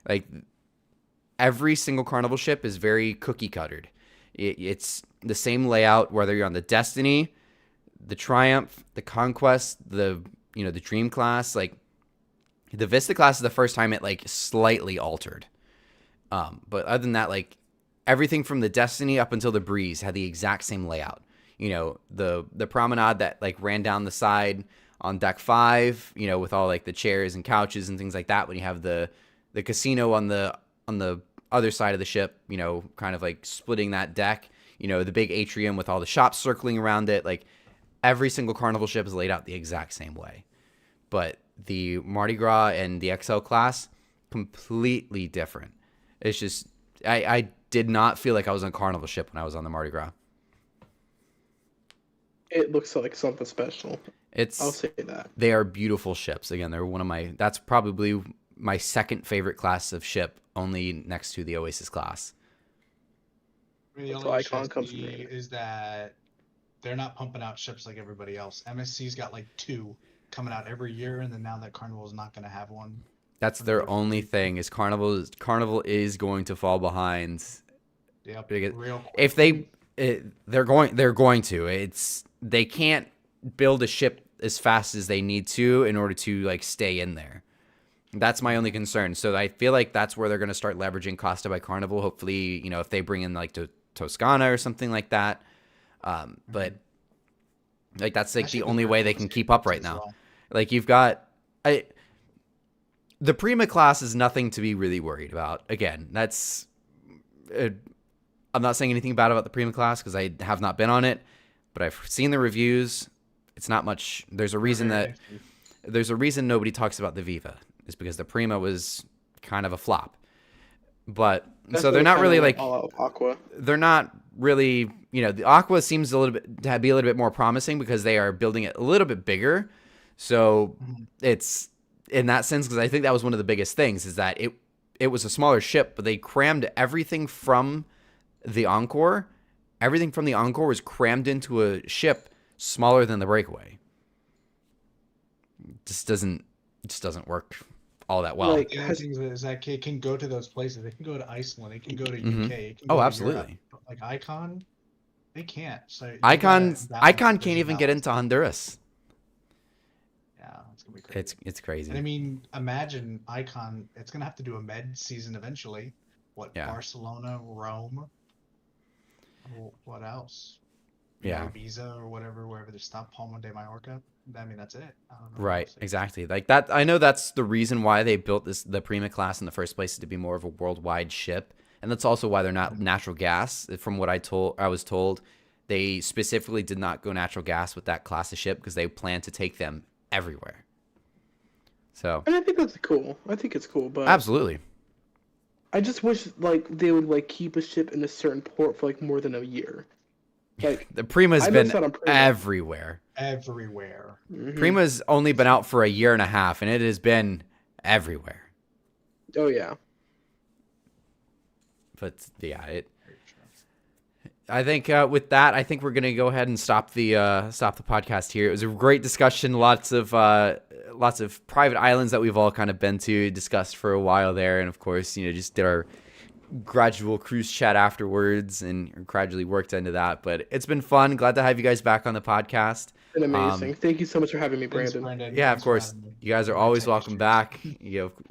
Like every single Carnival ship is very cookie cuttered. It's the same layout, whether you're on the Destiny, the Triumph, the Conquest, the Dream class. Like the Vista class is the first time it like slightly altered. But other than that, like everything from the Destiny up until the Breeze had the exact same layout. The promenade that like ran down the side on deck 5, with all like the chairs and couches and things like that. When you have the casino on the other side of the ship, kind of like splitting that deck, the big atrium with all the shops circling around it. Like every single Carnival ship is laid out the exact same way. But the Mardi Gras and the XL class, completely different. It's just I did not feel like I was on a Carnival ship when I was on the Mardi Gras. It looks like something special. It's I'll say that. They are beautiful ships. Again, they're one of my. That's probably my second favorite class of ship, only next to the Oasis class. I mean, the That's only why issue I Icon comes see from here. is that they're not pumping out ships like everybody else. MSC's got like 2 coming out every year, and then now that Carnival is not going to have one. That's their only thing. Is Carnival is going to fall behind. Yep. Because Real quick. If they're going to. They can't build a ship as fast as they need to in order to like stay in there. That's my only concern. So I feel like that's where they're going to start leveraging Costa by Carnival. Hopefully, if they bring in like Toscana or something like that. But like that's like the only way they can keep up right now. Like you've got the Prima class is nothing to be really worried about. Again, that's I'm not saying anything bad about the Prima class because I have not been on it, but I've seen the reviews. It's not much. There's a reason nobody talks about the Viva is because the Prima was kind of a flop. But That's so they're not really like all out Aqua. they're not really, the Aqua seems to be a little bit more promising because they are building it a little bit bigger. So it's in that sense, because I think that was one of the biggest things is that it was a smaller ship, but they crammed everything from the Encore. Everything from the Encore was crammed into a ship smaller than the Breakaway. Just doesn't work all that well. Like, The other thing is that it can go to those places. It can go to Iceland. It can go to Mhm. UK. It can go Oh, to absolutely. Europe. But, like Icon, they can't. So you Icon gotta balance can't even get balance. into Honduras. Yeah, it's gonna be crazy. It's crazy. And I mean, imagine Icon. It's gonna have to do a med season eventually. What Yeah. Barcelona, Rome. What else? Yeah. Ibiza or wherever they stop Palma de Mallorca. I mean, that's it. I don't know. Right, We'll see. exactly. Like that, I know that's the reason why they built the Prima class in the first place, is to be more of a worldwide ship, and that's also why they're not natural gas. From what I was told, they specifically did not go natural gas with that class of ship because they plan to take them everywhere. So And I think that's cool. I think it's cool, but absolutely, I just wish like they would like keep a ship in a certain port for like more than a year. Like the Prima's I been missed out on Prima. everywhere. Everywhere. Mhm. Prima's only been out for a year and a half, and it has been everywhere. Oh yeah. But yeah, Very true. I think with that, I think we're gonna go ahead and stop the podcast here. It was a great discussion. Lots of private islands that we've all kind of been to, discussed for a while there, and of course, just did our gradual cruise chat afterwards and gradually worked into that. But it's been fun. Glad to have you guys back on the podcast. Been amazing. Thank you so much for having me, Thanks, Brandon. Brandon. Yeah, of Thanks for course. having me. You guys are Great always to welcome meet back.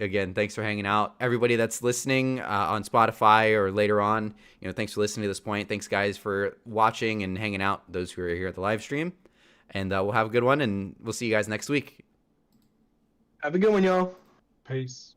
Again, thanks for hanging out. Everybody that's listening on Spotify or later on, thanks for listening to this point. Thanks, guys, for watching and hanging out, those who are here at the live stream. And we'll have a good one, and we'll see you guys next week. Have a good one, y'all. Peace.